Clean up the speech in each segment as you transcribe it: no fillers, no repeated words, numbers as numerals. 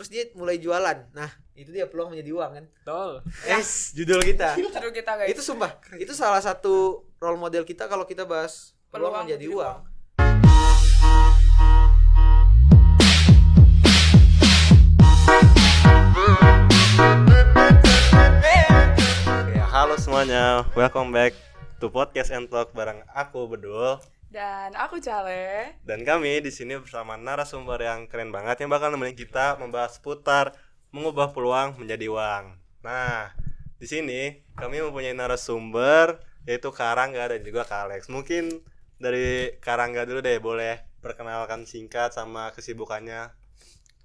terus dia mulai jualan. Nah, itu dia peluang menjadi uang kan. Betul. Judul kita. Judul kita guys. Itu sumpah, itu salah satu role model kita kalau kita bahas peluang menjadi uang. Oke, halo semuanya, welcome back to Podcast and Talk bareng aku Bedul Dan aku Cale. dan kami di sini bersama narasumber yang keren banget yang bakal nemenin kita membahas seputar mengubah peluang menjadi uang. Nah, di sini kami mempunyai narasumber yaitu Karangga dan juga Kak Alex. Mungkin dari Karangga dulu deh, boleh perkenalkan singkat sama kesibukannya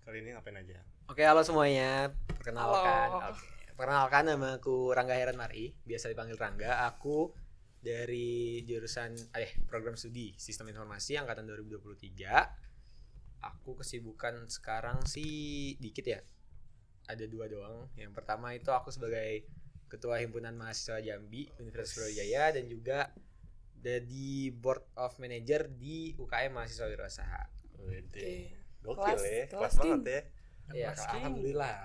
kali ini ngapain aja. Oke, halo semuanya. Perkenalkan. Halo. Oke. Perkenalkan, nama aku Rangga Heran Mari, biasa dipanggil Rangga. Aku dari jurusan program studi Sistem Informasi angkatan 2023. Aku kesibukan sekarang sih dikit ya. Ada 2 doang. Yang pertama itu aku sebagai Ketua Himpunan Mahasiswa Jambi Universitas Brawijaya dan juga di Board of Manager di UKM Mahasiswa Wirausaha. Wede. Gokil Kelas- ya, kelas kelas banget ya. Ya, Mas King. alhamdulillah.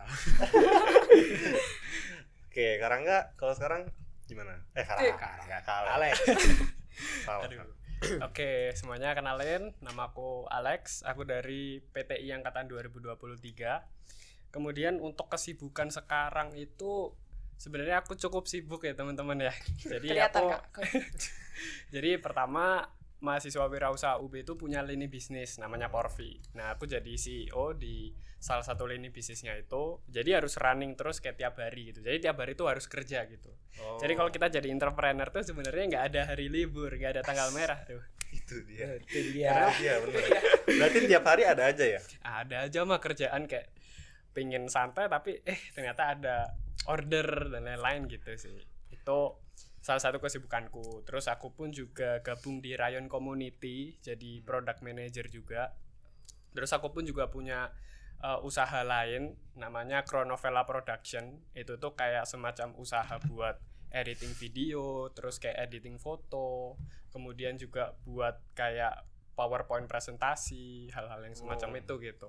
Oke, Karangga kalau sekarang gimana? Karangga, Alex. Salah. Oke, semuanya kenalin, nama aku Alex, aku dari PTI angkatan 2023. Kemudian untuk kesibukan sekarang itu sebenarnya aku cukup sibuk ya teman-teman ya. Jadi Kelihatan aku Kak. jadi pertama mahasiswa wirausaha UB itu punya lini bisnis namanya Porvi. Nah, aku jadi CEO di salah satu lini bisnisnya itu. Jadi harus running terus kayak tiap hari gitu. Jadi tiap hari itu harus kerja gitu. Oh, Jadi kalau kita jadi entrepreneur tuh sebenarnya nggak ada hari libur, nggak ada tanggal merah tuh. itu dia. Itu dia. Iya benar. Berarti tiap hari ada aja ya? Ada aja mah kerjaan kayak pingin santai tapi ternyata ada order dan lain-lain gitu sih. Itu salah satu kesibukanku. Terus aku pun juga gabung di Rayon Community jadi product manager juga. Terus aku pun juga punya usaha lain namanya Chronovela Production. Itu tuh kayak semacam usaha buat editing video, terus kayak editing foto, kemudian juga buat kayak PowerPoint presentasi, hal-hal yang semacam itu gitu.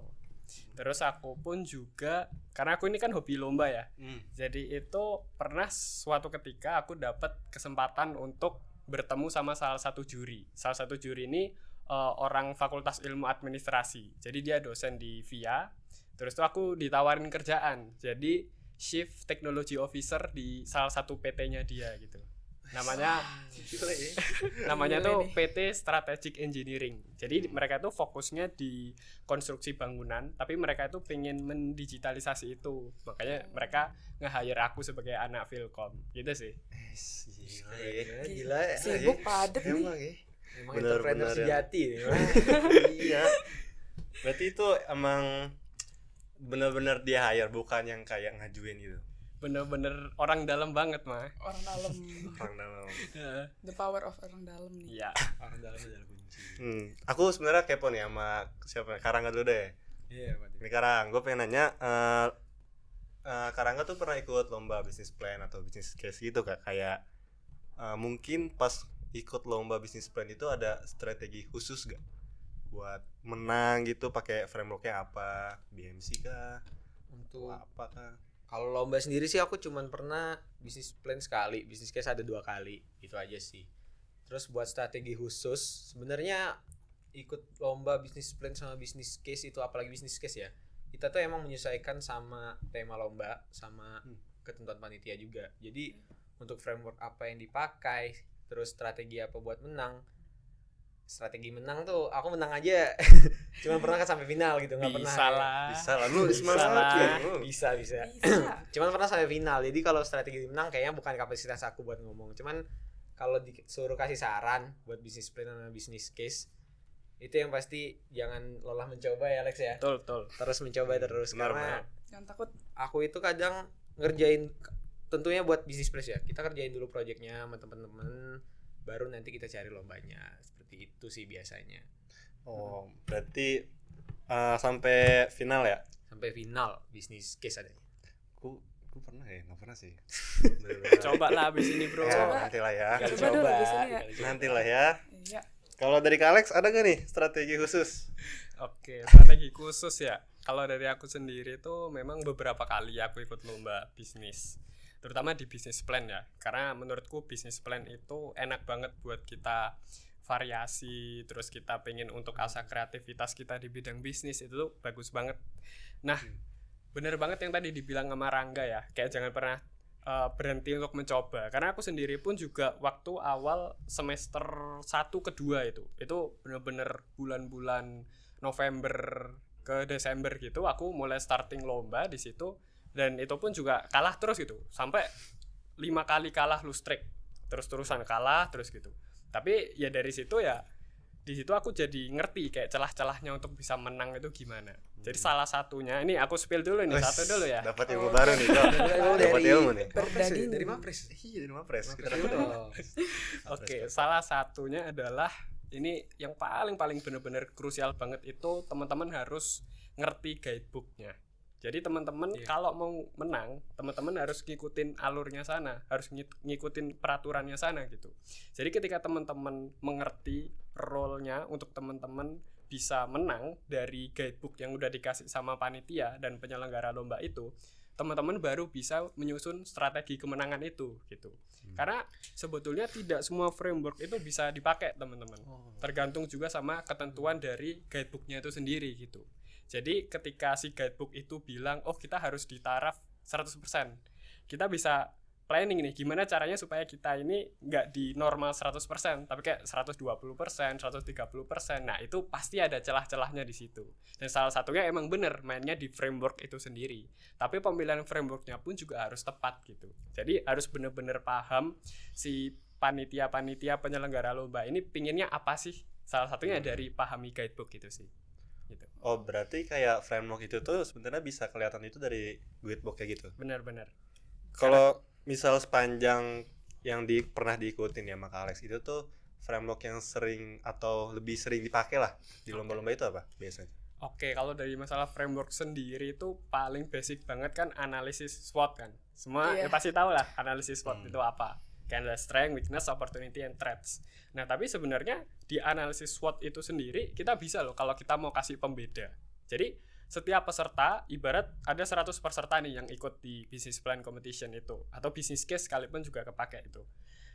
Terus aku pun juga, karena aku ini kan hobi lomba ya, jadi itu pernah suatu ketika aku dapat kesempatan untuk bertemu sama salah satu juri. Salah satu juri ini orang Fakultas Ilmu Administrasi, jadi dia dosen di VIA. Terus tuh aku ditawarin kerjaan, jadi Chief Technology Officer di salah satu PT-nya dia gitu. Namanya tuh PT Strategic Engineering. Jadi mereka tuh fokusnya di konstruksi bangunan, tapi mereka tuh pengen mendigitalisasi itu. Makanya mereka nge-hire aku sebagai anak Filkom. Gitu sih. Gila. Sibuk padet nih. Emang ya. Emang Bener-bener entrepreneur ya. sejati nih. Iya. Berarti itu emang benar-benar dia hire, bukan yang kayak ngajuin gitu. Bener-bener orang dalam banget mah. Orang dalam. Orang dalam. The power of orang dalam nih. Iya. Orang dalam adalah kunci. Aku sebenarnya kepo nih sama siapa? Karangga dulu deh. Iya, Pak. Ini Karang, gue pengen nanya, Karangga tuh pernah ikut lomba business plan atau business case gitu Kak? Kayak mungkin pas ikut lomba business plan itu ada strategi khusus gak? Buat menang gitu, pakai frameworknya apa? BMC kah? Untuk Apa kah? kalau lomba sendiri sih aku cuman pernah bisnis plan sekali, bisnis case ada 2 kali, itu aja sih. Terus buat strategi khusus, sebenarnya ikut lomba bisnis plan sama bisnis case itu, apalagi bisnis case ya, kita tuh emang menyesuaikan sama tema lomba, sama ketentuan panitia juga. Jadi untuk framework apa yang dipakai, terus strategi apa buat menang. Strategi menang tuh aku menang aja. Cuman pernah sampai final gitu, nggak pernah. Bisa lah. Bisa lah, lu Bisa lah. Bisa. Bisa. Cuman pernah sampai final. Jadi kalau strategi menang kayaknya bukan kapasitas aku buat ngomong. Cuman kalau disuruh kasih saran buat bisnis plan sama bisnis case, itu yang pasti jangan lelah mencoba ya Alex ya. Betul. Terus mencoba terus. Benar, Karena Jangan takut. aku itu kadang ngerjain, tentunya buat bisnis plan ya, kita kerjain dulu proyeknya sama teman-teman, baru nanti kita cari lombanya. Seperti itu sih biasanya. Oh, berarti sampai final ya? Sampai final bisnis case ada. Gue pernah ya, nggak pernah sih. Coba lah abis ini bro. Ya, nanti lah ya. Coba dulu biasanya ya. Nanti lah ya. Iya. Kalau dari Kak Alex ada gak nih strategi khusus? Oke, strategi khusus ya. Kalau dari aku sendiri tuh memang beberapa kali aku ikut lomba bisnis, terutama di bisnis plan ya, karena menurutku bisnis plan itu enak banget buat kita variasi, terus kita pengen untuk asah kreativitas kita di bidang bisnis itu tuh bagus banget. Nah, bener banget yang tadi dibilang sama Rangga ya, kayak jangan pernah berhenti untuk mencoba, karena aku sendiri pun juga waktu awal semester 1 kedua itu bener-bener bulan-bulan November ke Desember gitu aku mulai starting lomba di situ, dan itu pun juga kalah terus gitu sampai 5 kali kalah lustrik, terus-terusan kalah terus gitu. Tapi ya dari situ ya di situ aku jadi ngerti kayak celah-celahnya untuk bisa menang itu gimana. Jadi salah satunya ini aku spill dulu nih, satu dulu ya. Dapat ilmu baru nih, Cok. Dapat ilmu nih. Berdaging. Dari Mapres. Iya, dari Mapres. Kita Dulu dapat dong. Oke, salah satunya adalah ini yang paling benar-benar krusial banget itu teman-teman harus ngerti guidebooknya. Jadi teman-teman kalau mau menang, teman-teman harus ngikutin alurnya sana, harus ngikutin peraturannya sana gitu. Jadi ketika teman-teman mengerti role-nya untuk teman-teman bisa menang dari guidebook yang udah dikasih sama panitia dan penyelenggara lomba itu, teman-teman baru bisa menyusun strategi kemenangan itu gitu. Karena sebetulnya tidak semua framework itu bisa dipakai teman-teman. Tergantung juga sama ketentuan dari guidebooknya itu sendiri gitu. Jadi ketika si guidebook itu bilang, oh kita harus di taraf 100%, kita bisa planning nih, gimana caranya supaya kita ini nggak di normal 100%, tapi kayak 120%, 130%, nah itu pasti ada celah-celahnya di situ. Dan salah satunya emang bener, mainnya di framework itu sendiri. Tapi pemilihan frameworknya pun juga harus tepat gitu. Jadi harus bener-bener paham si panitia-panitia penyelenggara lomba ini pinginnya apa sih. Salah satunya dari pahami guidebook gitu sih. Gitu. Oh, berarti kayak framework itu tuh sebenarnya bisa kelihatan itu dari guidebook kayak gitu. Benar-benar. Kalau misal sepanjang yang pernah diikutin ya Mak Alex, itu tuh framework yang sering atau lebih sering dipakai lah di lomba-lomba itu apa biasanya? Oke, kalau dari masalah framework sendiri itu paling basic banget kan analisis SWOT kan. Semua ya pasti tahu lah analisis SWOT itu apa. Kayak ada strength, weakness, opportunity, and threats. Nah, tapi sebenarnya di analisis SWOT itu sendiri kita bisa loh kalau kita mau kasih pembeda. Jadi setiap peserta, ibarat ada 100 peserta nih yang ikut di business plan competition itu, atau business case sekalipun juga kepake itu.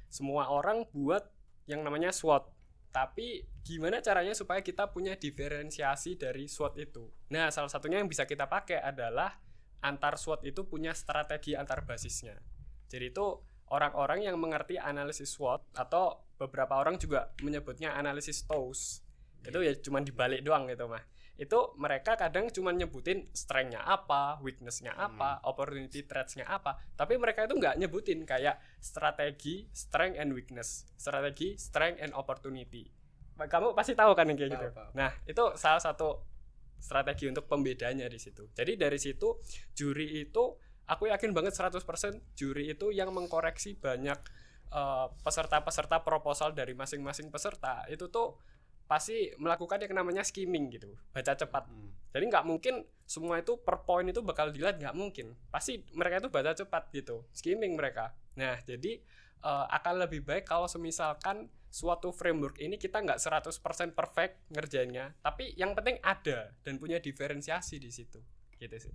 Semua orang buat yang namanya SWOT. Tapi gimana caranya supaya kita punya diferensiasi dari SWOT itu? Nah, salah satunya yang bisa kita pakai adalah antar SWOT itu punya strategi antar basisnya. Jadi itu orang-orang yang mengerti analisis SWOT, atau beberapa orang juga menyebutnya analisis TOWS. Itu ya cuma dibalik doang gitu mah. Itu mereka kadang cuma nyebutin strength-nya apa, weakness-nya apa, opportunity threats-nya apa, tapi mereka itu nggak nyebutin kayak strategi, strength and weakness, strategi, strength and opportunity. Kamu pasti tahu kan yang kayak gitu. Nah, itu salah satu strategi untuk pembedanya di situ. Jadi dari situ juri itu aku yakin banget 100% juri itu yang mengkoreksi banyak peserta-peserta proposal dari masing-masing peserta itu tuh pasti melakukan yang namanya skimming gitu, baca cepat. Jadi nggak mungkin semua itu per poin itu bakal dilihat, nggak mungkin. Pasti mereka itu baca cepat gitu, skimming mereka. Nah, jadi akan lebih baik kalau semisalkan suatu framework ini kita nggak 100% perfect ngerjainnya, tapi yang penting ada dan punya diferensiasi di situ, gitu sih.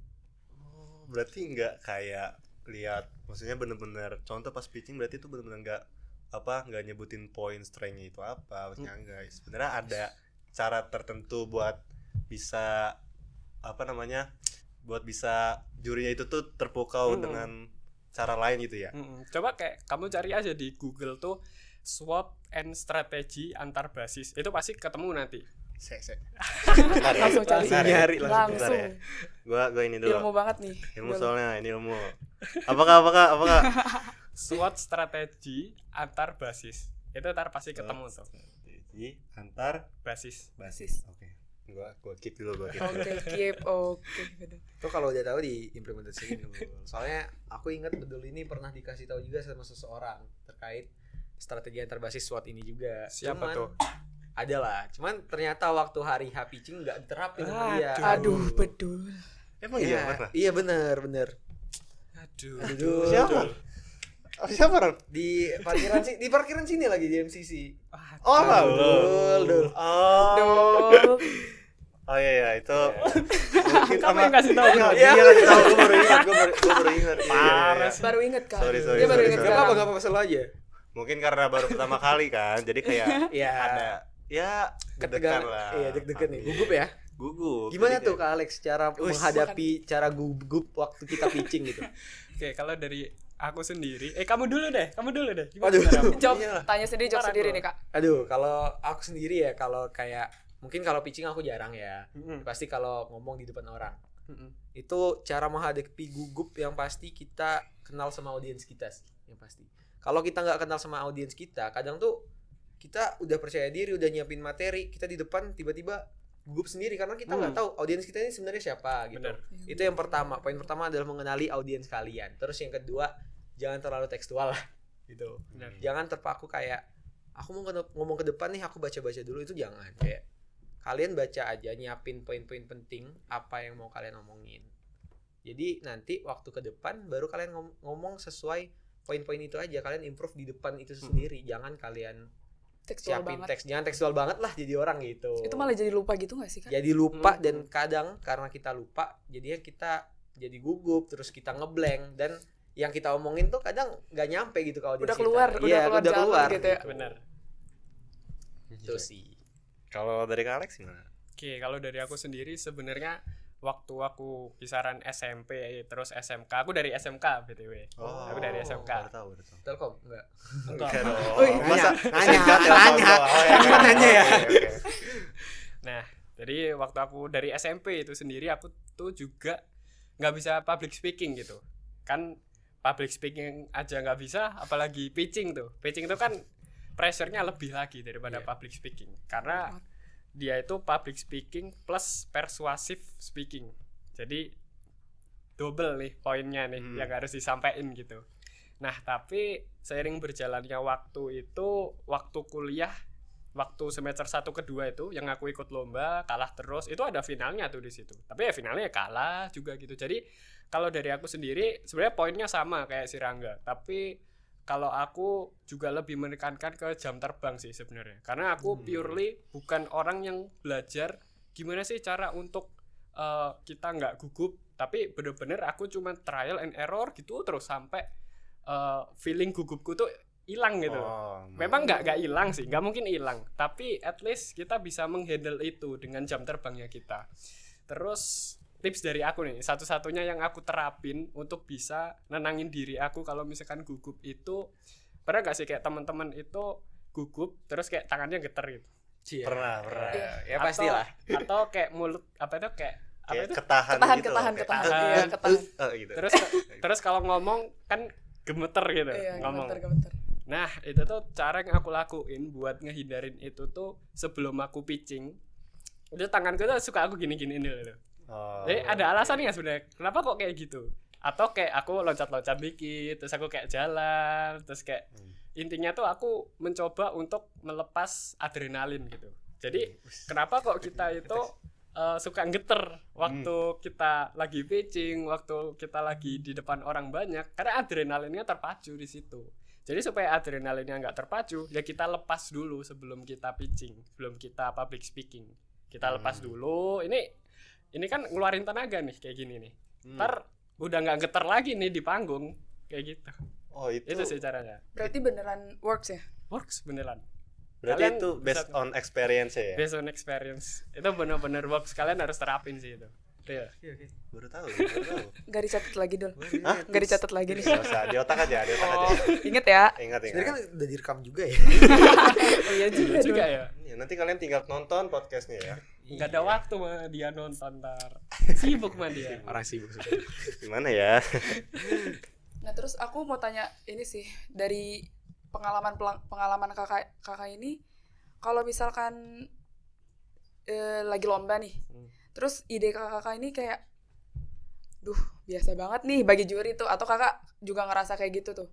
Oh, berarti nggak kayak lihat, maksudnya bener-bener contoh pas pitching berarti itu bener-bener nggak nyebutin poin strength-nya itu apa, maksudnya enggak. Sebenarnya ada cara tertentu buat bisa buat bisa jurinya itu tuh terpukau dengan cara lain gitu ya. Coba kayak kamu cari aja di Google tuh SWOT and strategy antar basis, itu pasti ketemu nanti. Langsung cari, nyari langsung. Gua ini dulu. Ilmu banget nih. Ilmu soalnya ini ilmu. Apakah? SWOT strategi antar basis. Itu ntar pasti ketemu tuh. Strategi antar basis. Oke. Gua keep dulu. Oke, betul. Itu kalau udah tahu diimplementasiin dulu. Soalnya aku ingat betul ini pernah dikasih tahu juga sama seseorang terkait strategi antar basis SWOT ini juga. Siapa tuh? Ada lah. Cuman ternyata waktu hari H pitching nggak diterapin sama dia. Aduh, betul. Emang iya pernah? Iya benar. Aduh. Siapa orang? Di parkiran sini lagi di MCC. Oh, Dul. Dul. Oh iya itu mungkin Kamu yang kasih tahu. Iya kasih tahu, gue baru ingat, gue baru ingat. Iya, Parah iya. sih. Baru inget kan? Sorry, Dia baru inget Gak sekarang. apa-apa selalu aja. Mungkin karena baru pertama kali kan, jadi kayak Iya. ada ya deg-degan lah. Iya, deg-degan nih. Gugup ya. Gugup. Gimana Jadi tuh Kak Alex cara menghadapi cara gugup waktu kita pitching gitu? Oke, kalau dari aku sendiri, kamu dulu deh. Gimana Waduh. cara kamu? Jawab, Iya. tanya sendiri, jawab Ntar sendiri aku. nih Kak. Aduh, kalau aku sendiri ya, kalau kayak mungkin kalau pitching aku jarang ya. Mm-mm. Pasti kalau ngomong di depan orang. Mm-mm. Itu cara menghadapi gugup yang pasti kita kenal sama audiens kita sih, yang pasti. Kalau kita nggak kenal sama audiens kita, kadang tuh kita udah percaya diri, udah nyiapin materi, kita di depan tiba-tiba gugup sendiri karena kita nggak tahu audiens kita ini sebenarnya siapa gitu. Bener. Itu yang pertama. Poin pertama adalah mengenali audiens kalian. Terus yang kedua, jangan terlalu tekstual lah gitu. Bener. Jangan terpaku kayak aku mau ngomong ke depan nih, aku baca-baca dulu, itu jangan. Kayak kalian baca aja, nyiapin poin-poin penting apa yang mau kalian omongin. Jadi nanti waktu ke depan baru kalian ngomong sesuai poin-poin itu aja. Kalian improve di depan itu sendiri. Jangan kalian Tekstual siapin banget. teks, jangan tekstual banget lah jadi orang gitu. Itu malah jadi lupa gitu gak sih Kak? Jadi lupa dan kadang karena kita lupa jadinya kita jadi gugup, terus kita ngeblank, dan yang kita omongin tuh kadang nggak nyampe gitu kalau Udah keluar, udah keluar jalur gitu ya. Bener. Itu sih. kalau dari Kak Alex gimana? Oke, kalau dari aku sendiri sebenarnya waktu aku kisaran SMP terus SMK, aku dari SMK BTW. Aku dari SMK. Baru tahu. Telkom enggak? Enggak. Wih, Masa nanya. SMK Telkomsel? Oh, ya, Cuma nanya ya. oke. Nah, jadi waktu aku dari SMP itu sendiri aku tuh juga nggak bisa public speaking gitu. Kan public speaking aja nggak bisa, apalagi pitching tuh. Pitching tuh kan pressure-nya lebih lagi daripada Iya. public speaking. Karena dia itu public speaking plus persuasive speaking. Jadi double nih poinnya nih yang harus disampaikan gitu. Nah, tapi seiring berjalannya waktu itu, waktu kuliah, waktu semester 1 ke 2 itu yang aku ikut lomba, kalah terus, itu ada finalnya tuh di situ. Tapi ya finalnya kalah juga gitu. Jadi kalau dari aku sendiri sebenarnya poinnya sama kayak si Rangga, tapi kalau aku juga lebih menekankan ke jam terbang sih sebenarnya. Karena aku purely bukan orang yang belajar gimana sih cara untuk kita nggak gugup, tapi bener-bener aku cuma trial and error gitu terus sampai feeling gugupku tuh hilang gitu. Memang nggak hilang sih, nggak mungkin hilang, tapi at least kita bisa menghandle itu dengan jam terbangnya kita. Terus tips dari aku nih, satu-satunya yang aku terapin untuk bisa nenangin diri aku kalau misalkan gugup itu, pernah gak sih kayak teman-teman itu gugup terus kayak tangannya geter gitu? Pernah. Ya pastilah. Atau kayak mulut apa itu kayak apa Kayak itu? ketahan Ketahan. gitu. Iya, ketahan. Gitu. Terus kalau ngomong kan gemeter gitu Iya, ngomong. gemeter. Nah, itu tuh cara yang aku lakuin buat ngehindarin itu tuh sebelum aku pitching. Itu tanganku tuh suka aku gini-gini dulu. Jadi ada alasannya sebenarnya. Kenapa kok kayak gitu? Atau kayak aku loncat-loncat dikit, terus aku kayak jalan, terus kayak intinya tuh aku mencoba untuk melepas adrenalin gitu. Jadi kenapa kok kita itu suka geter waktu kita lagi pitching, waktu kita lagi di depan orang banyak, karena adrenalinnya terpacu di situ. Jadi supaya adrenalinnya nggak terpacu, ya kita lepas dulu sebelum kita pitching, sebelum kita public speaking. Kita lepas dulu. Ini kan ngeluarin tenaga nih kayak gini nih. Ntar udah nggak geter lagi nih di panggung kayak gitu. Oh itu Itu sih caranya. Berarti beneran works ya? Works beneran. berarti Kalian itu based bisa- on experience ya? Based on experience. Itu bener-bener works. Kalian harus terapin sih itu. Iya. Baru tahu. Gak dicatat lagi dul. Hah? Gak dicatat lagi nih. Nggak usah, di otak aja. Ingat ya. Ingat. Sebenarnya kan udah direkam juga ya. Oh iya juga. Iya juga Dul. ya. Ya, nanti kalian tinggal nonton podcastnya ya. Nggak ada waktu mah dia nonton ntar. Sibuk mah dia. Orang sibuk. Gimana ya? Nah terus aku mau tanya ini sih, dari pengalaman kakak ini, kalau misalkan lagi lomba nih, terus ide kakak ini kayak, duh biasa banget nih bagi juri tuh, atau kakak juga ngerasa kayak gitu tuh,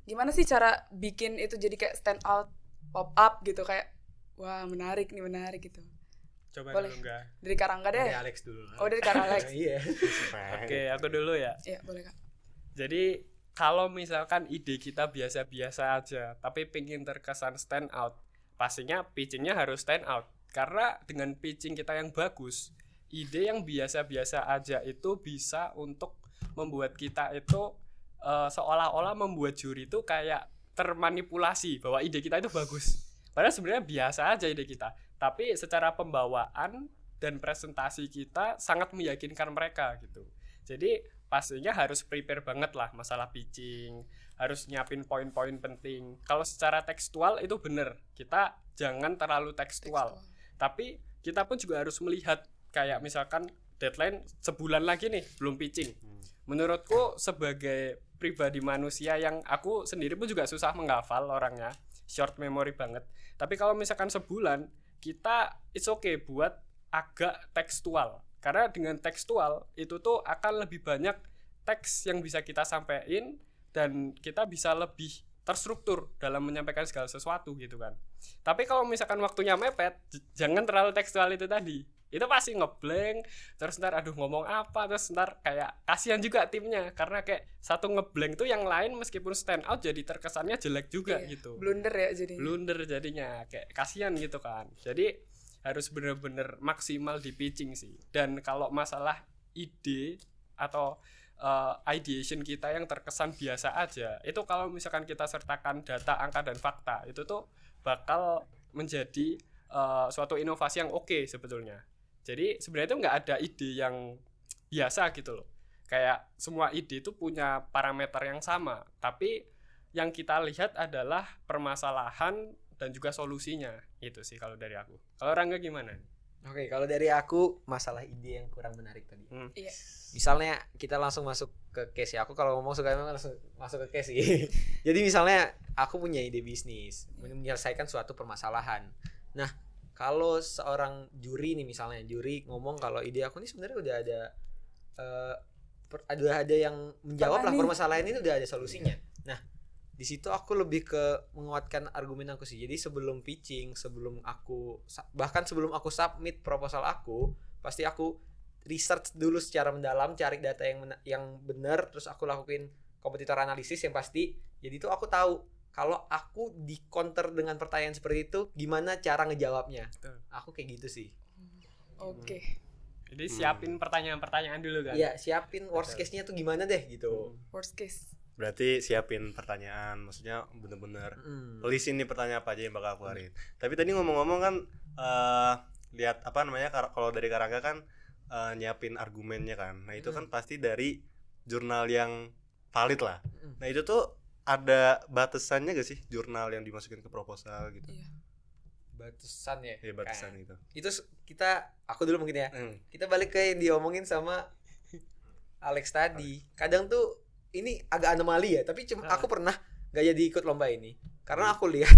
gimana sih cara bikin itu jadi kayak stand out, pop up gitu, kayak wah menarik gitu. Coba Boleh. dulu enggak. Dari Karangga deh. Dari Alex dulu. Oh dari Kak Alex. Iya. Oke, aku dulu ya. Iya boleh kak. Jadi kalau misalkan ide kita biasa-biasa aja, tapi pengen terkesan stand out, pastinya pitchingnya harus stand out. Karena dengan pitching kita yang bagus, ide yang biasa-biasa aja itu bisa untuk membuat kita itu seolah-olah membuat juri itu kayak termanipulasi bahwa ide kita itu bagus. Padahal sebenarnya biasa aja ide kita. Tapi secara pembawaan dan presentasi kita sangat meyakinkan mereka gitu. Jadi pastinya harus prepare banget lah masalah pitching, harus nyiapin poin-poin penting. Kalau secara tekstual itu bener, kita jangan terlalu tekstual. Tapi kita pun juga harus melihat kayak misalkan deadline sebulan lagi nih belum pitching. Menurutku sebagai pribadi manusia yang aku sendiri pun juga susah menghafal orangnya, short memory banget. Tapi kalau misalkan sebulan, kita it's okay buat agak tekstual. Karena dengan tekstual itu tuh akan lebih banyak teks yang bisa kita sampaikan dan kita bisa lebih terstruktur dalam menyampaikan segala sesuatu gitu kan. Tapi kalau misalkan waktunya mepet, jangan terlalu tekstual itu tadi. Itu pasti ngeblank, terus ntar aduh ngomong apa, terus ntar kayak kasihan juga timnya karena kayak satu ngeblank tuh yang lain meskipun stand out jadi terkesannya jelek juga gitu. Blunder ya jadinya. Blunder jadinya kayak kasihan gitu kan. Jadi harus bener-bener maksimal di pitching sih. Dan kalau masalah ide atau ideation kita yang terkesan biasa aja, itu kalau misalkan kita sertakan data, angka dan fakta, itu tuh bakal menjadi suatu inovasi yang oke sebetulnya. Jadi sebenarnya itu nggak ada ide yang biasa gitu loh. Kayak semua ide itu punya parameter yang sama, tapi yang kita lihat adalah permasalahan dan juga solusinya. Itu sih kalau dari aku. Kalau Rangga gimana? Oke, kalau dari aku masalah ide yang kurang menarik tadi. Iya. Misalnya kita langsung masuk ke case ya. Aku kalau ngomong suka emang langsung masuk ke case sih. Jadi misalnya aku punya ide bisnis, menyelesaikan suatu permasalahan. Nah, kalau seorang juri nih misalnya, juri ngomong kalau ide aku ini sebenarnya udah ada yang menjawab lah permasalahan ini, udah ada solusinya. Nah, di situ aku lebih ke menguatkan argumen aku sih. Jadi sebelum pitching, bahkan sebelum aku submit proposal aku, pasti aku research dulu secara mendalam, cari data yang benar, terus aku lakuin kompetitor analisis yang pasti. Jadi itu aku tahu kalau aku di counter dengan pertanyaan seperti itu, gimana cara ngejawabnya. Aku kayak gitu sih. Oke. Jadi siapin pertanyaan-pertanyaan dulu kan. Iya, siapin worst case-nya tuh gimana deh gitu. Worst case. Berarti siapin pertanyaan, maksudnya bener-bener lisin nih pertanyaan apa aja yang bakal aku keluarin. Tapi tadi ngomong-ngomong kan lihat apa namanya, kalau dari Karangga kan nyiapin argumennya kan. Nah itu kan pasti dari jurnal yang valid lah. Nah itu tuh ada batasannya gak sih jurnal yang dimasukin ke proposal gitu? Iya. Batasan ya. Iya batasan itu. Itu aku dulu mungkin ya. Kita balik ke yang diomongin sama Alex tadi. Kadang tuh ini agak anomali ya, tapi aku pernah gak jadi ikut lomba ini karena aku lihat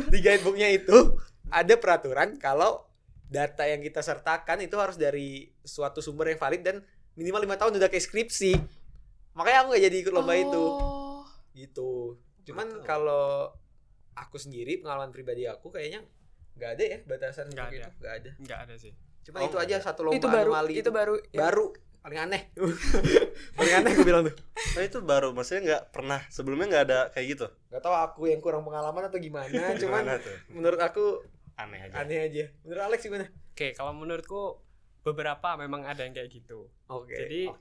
di guidebooknya itu ada peraturan kalau data yang kita sertakan itu harus dari suatu sumber yang valid dan minimal 5 tahun udah kayak skripsi. Makanya aku gak jadi ikut lomba itu gitu. Cuman kalau aku sendiri, pengalaman pribadi aku kayaknya gak ada ya batasan gitu. Gak ada sih. Cuman itu aja satu lomba anomali itu baru paling aneh. Paling aneh aku bilang tuh. Nah itu baru, maksudnya nggak pernah sebelumnya nggak ada kayak gitu. Nggak tahu aku yang kurang pengalaman atau gimana. Cuman menurut aku aneh aja. Menurut Alex gimana? Oke, kalau menurutku beberapa memang ada yang kayak gitu. Jadi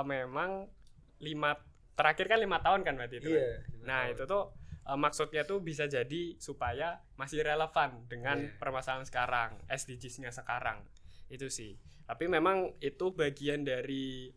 memang terakhir kan 5 tahun kan berarti itu. Iya, nah itu tuh maksudnya tuh bisa jadi supaya masih relevan dengan permasalahan sekarang, SDGs-nya sekarang. Itu sih. Tapi memang itu bagian dari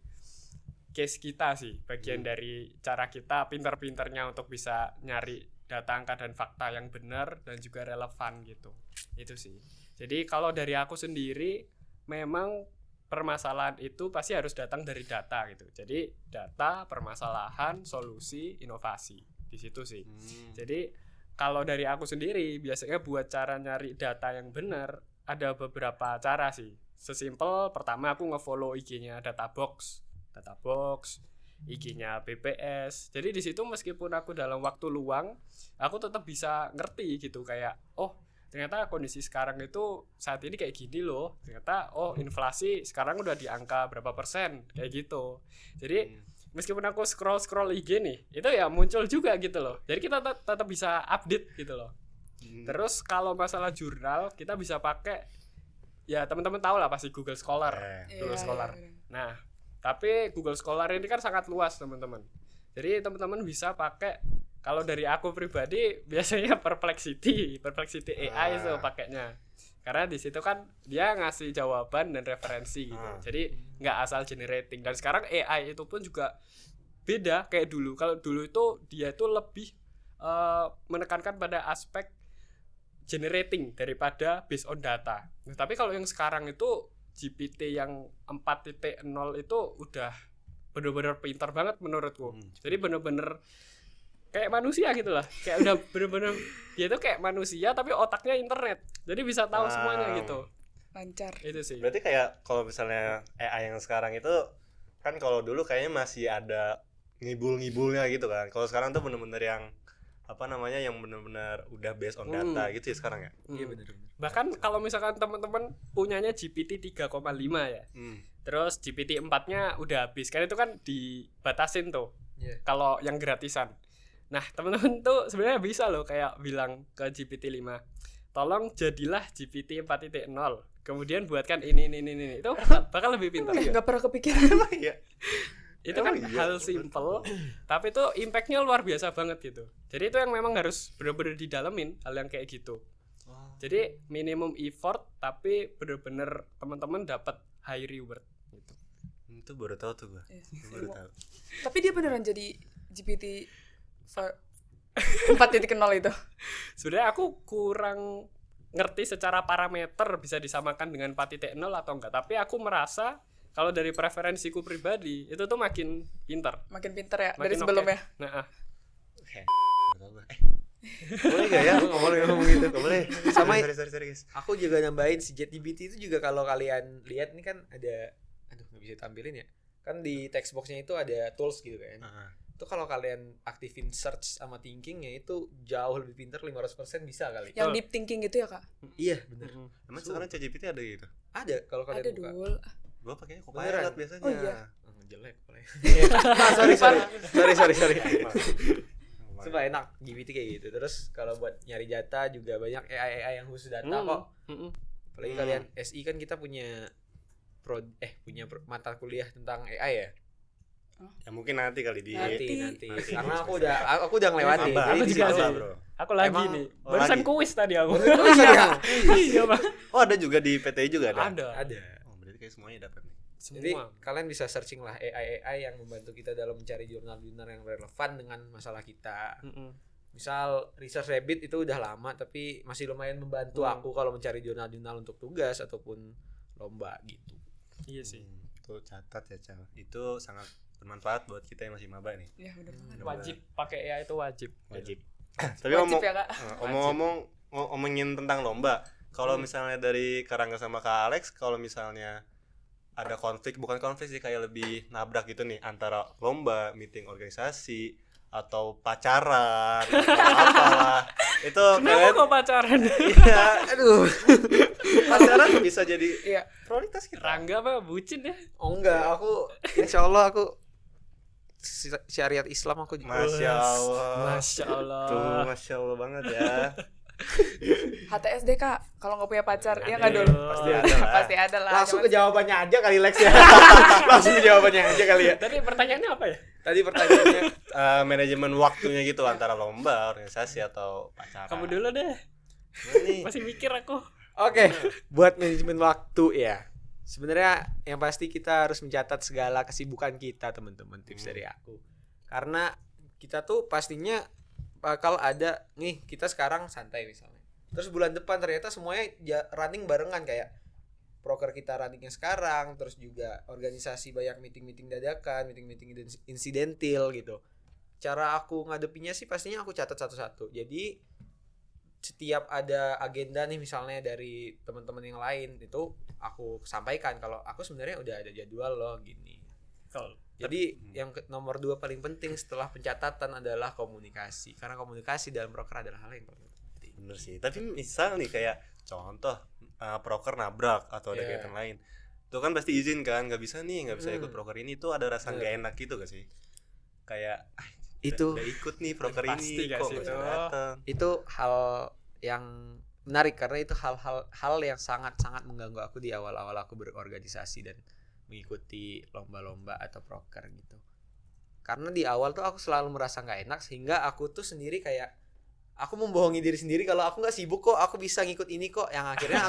case kita sih, bagian dari cara kita pinter-pinternya untuk bisa nyari data, angka dan fakta yang benar dan juga relevan gitu. Itu sih. Jadi kalau dari aku sendiri memang permasalahan itu pasti harus datang dari data gitu. Jadi data, permasalahan, solusi, inovasi. Di situ sih. Jadi kalau dari aku sendiri biasanya buat cara nyari data yang benar ada beberapa cara sih. Sesimpel pertama aku nge-follow IG-nya Databox, IG-nya BPS. Jadi di situ meskipun aku dalam waktu luang, aku tetap bisa ngerti gitu kayak ternyata kondisi sekarang itu saat ini kayak gini loh. Ternyata inflasi sekarang udah di angka berapa persen kayak gitu. Jadi meskipun aku scroll IG nih, itu ya muncul juga gitu loh. Jadi kita tetap bisa update gitu loh. Terus kalau masalah jurnal kita bisa pakai, ya teman-teman tahu lah pasti Google Scholar. Google Scholar. Nah, tapi Google Scholar ini kan sangat luas teman-teman. Jadi teman-teman bisa pakai, kalau dari aku pribadi biasanya Perplexity AI itu pakainya. Karena di situ kan dia ngasih jawaban dan referensi gitu. Jadi nggak asal generating. Dan sekarang AI itu pun juga beda kayak dulu. Kalau dulu itu dia itu lebih menekankan pada aspek generating daripada based on data. Nah, tapi kalau yang sekarang itu GPT yang 4.0 itu udah bener-bener pintar banget menurutku. Jadi bener-bener kayak manusia gitu lah, kayak udah bener-bener dia tuh kayak manusia tapi otaknya internet, jadi bisa tahu semuanya gitu. Lancar. Itu sih. Berarti kayak kalau misalnya AI yang sekarang itu kan, kalau dulu kayaknya masih ada ngibul-ngibulnya gitu kan. Kalau sekarang tuh bener-bener yang apa namanya, yang bener-bener udah based on data gitu ya sekarang ya. Iya benar. Bahkan kalau misalkan teman-teman punyanya GPT 3,5 ya. Terus GPT 4-nya udah habis. Kan itu kan dibatasin tuh. Iya. Kalau yang gratisan. Nah, teman-teman tuh sebenarnya bisa loh kayak bilang ke GPT 5, tolong jadilah GPT 4.0. Kemudian buatkan ini. Itu bakal lebih pintar. Enggak pernah kepikiran. Iya. Itu kan hal simple, tapi itu impact-nya luar biasa banget gitu. Jadi itu yang memang harus benar-benar didalemin hal yang kayak gitu. Jadi minimum effort tapi benar-benar teman-teman dapat high reward gitu. Itu baru tahu tuh gua. Baru tahu. Tapi dia beneran jadi GPT 4.0 itu. Sebenarnya aku kurang ngerti secara parameter bisa disamakan dengan 4.0 atau enggak, tapi aku merasa kalau dari preferensiku pribadi itu tuh makin pintar. Makin pintar ya Makin dari sebelumnya. Okay. Nah, Boleh gak ya? Ngomong gitu. Gak boleh. Sama sorry guys. aku juga nambahin si ChatGPT itu juga, kalau kalian lihat nih kan ada, aduh nggak bisa tampilin ya. Kan di text boxnya itu ada tools gitu kan. Itu kalau kalian aktifin search sama thinkingnya itu jauh lebih pintar, 500% bisa kali. Yang deep thinking gitu ya, Kak? Iya bener. Emang sekarang ChatGPT ada gitu? Ada kalau kalian Ada buka. dul. Gua pakainya Beneran? Copilot biasanya. Oh iya. Jelek boleh. sorry. Sumpah enak GPT kayak gitu. Terus kalau buat nyari data juga banyak AI yang khusus data kok. Apalagi kalian SI kan kita punya mata kuliah tentang AI ya. Ya mungkin nanti kali di Nanti. Karena aku udah ngelewati. Maba. Jadi Aku di juga situ- sih. bro. aku lagi Emang- nih. oh, Barusan lagi? kuis tadi aku. Iya, Bang. Oh, ada juga di PTI juga ada. ada. Oh, berarti kayak semuanya dapat nih. Jadi Semua. kalian bisa searching lah AI yang membantu kita dalam mencari jurnal-jurnal yang relevan dengan masalah kita. Misal Research Rabbit itu udah lama tapi masih lumayan membantu aku kalau mencari jurnal-jurnal untuk tugas ataupun lomba gitu. Iya sih. Tuh catat ya, Cal. Itu sangat bermanfaat buat kita yang masih maba nih. Iya, benar banget. Wajib pakai AI itu wajib. Tapi Wajib ya, Kak. ngomongin tentang lomba. Kalau misalnya dari Karangga sama Kak Alex, kalau misalnya ada bukan konflik sih, kayak lebih nabrak gitu nih antara lomba, meeting organisasi, atau pacaran, atau apalah. Itu Kenapa kalian kok pacaran? iya, aduh. Pacaran bisa jadi Iya. prioritas kita. Rangga mah bucin ya. Oh enggak, aku insyaallah aku syariat Islam aku Masya Allah. Masya Allah. Tuh, Masya Allah banget ya. HTSD, Kak. Kalau nggak punya pacar, ya nggak Aduh. dul? Pasti ada lah. Pasti ada lah. langsung ke Cuman- jawabannya aja kali Lex ya. Langsung ke jawabannya aja kali ya. Tadi pertanyaannya apa ya? Tadi pertanyaannya Manajemen waktunya gitu antara lomba, organisasi, atau pacaran. Kamu dulu deh. Gimana nih? Masih mikir aku. Oke, buat manajemen waktu ya. Sebenarnya yang pasti kita harus mencatat segala kesibukan kita, teman-teman. Tips dari aku. Karena kita tuh pastinya bakal ada nih, kita sekarang santai misalnya. Terus bulan depan ternyata semuanya running barengan, kayak proker kita runningnya sekarang, terus juga organisasi banyak meeting-meeting dadakan, meeting-meeting insidentil gitu. Cara aku ngadepinnya sih pastinya aku catat satu-satu. Jadi setiap ada agenda nih misalnya dari teman-teman yang lain, itu aku sampaikan kalau aku sebenarnya udah ada jadwal loh gini. Betul. Jadi yang nomor 2 paling penting setelah pencatatan adalah komunikasi. Karena komunikasi dalam proker adalah hal yang paling penting. Bener sih. Tapi misal nih kayak contoh proker nabrak atau ada Yeah. kegiatan lain, itu kan pasti izin kan, nggak bisa ikut proker ini, tuh ada rasa nggak enak gitu gak sih? Kayak Itu udah ikut nih proker Pasti ini gak kok sih nggak itu? bisa datang. itu hal yang menarik karena itu hal yang sangat mengganggu aku di awal-awal aku berorganisasi dan mengikuti lomba-lomba atau proker gitu. Karena di awal tuh aku selalu merasa nggak enak sehingga aku tuh sendiri kayak aku membohongi diri sendiri kalau aku nggak sibuk kok, aku bisa ngikut ini kok. Yang akhirnya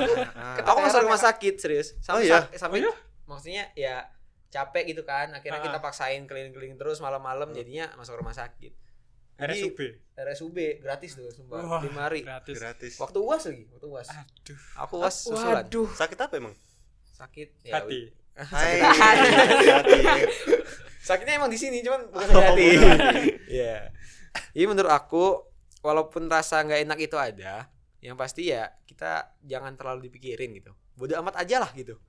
aku masuk rumah sakit serius. Sampai maksudnya ya capek gitu kan. Akhirnya kita paksain keliling-keliling terus malam-malam jadinya masuk rumah sakit. RSUB gratis tuh sumpah. 5 hari gratis. Waktu UAS lagi, Aduh. Aku UAS susulan. Sakit apa emang? Sakit ya. Hati. Hai. Sakitnya emang di sini cuman bukan di hati. Iya. Jadi menurut aku walaupun rasa nggak enak itu ada, yang pasti ya kita jangan terlalu dipikirin gitu. Bodoh amat aja lah gitu.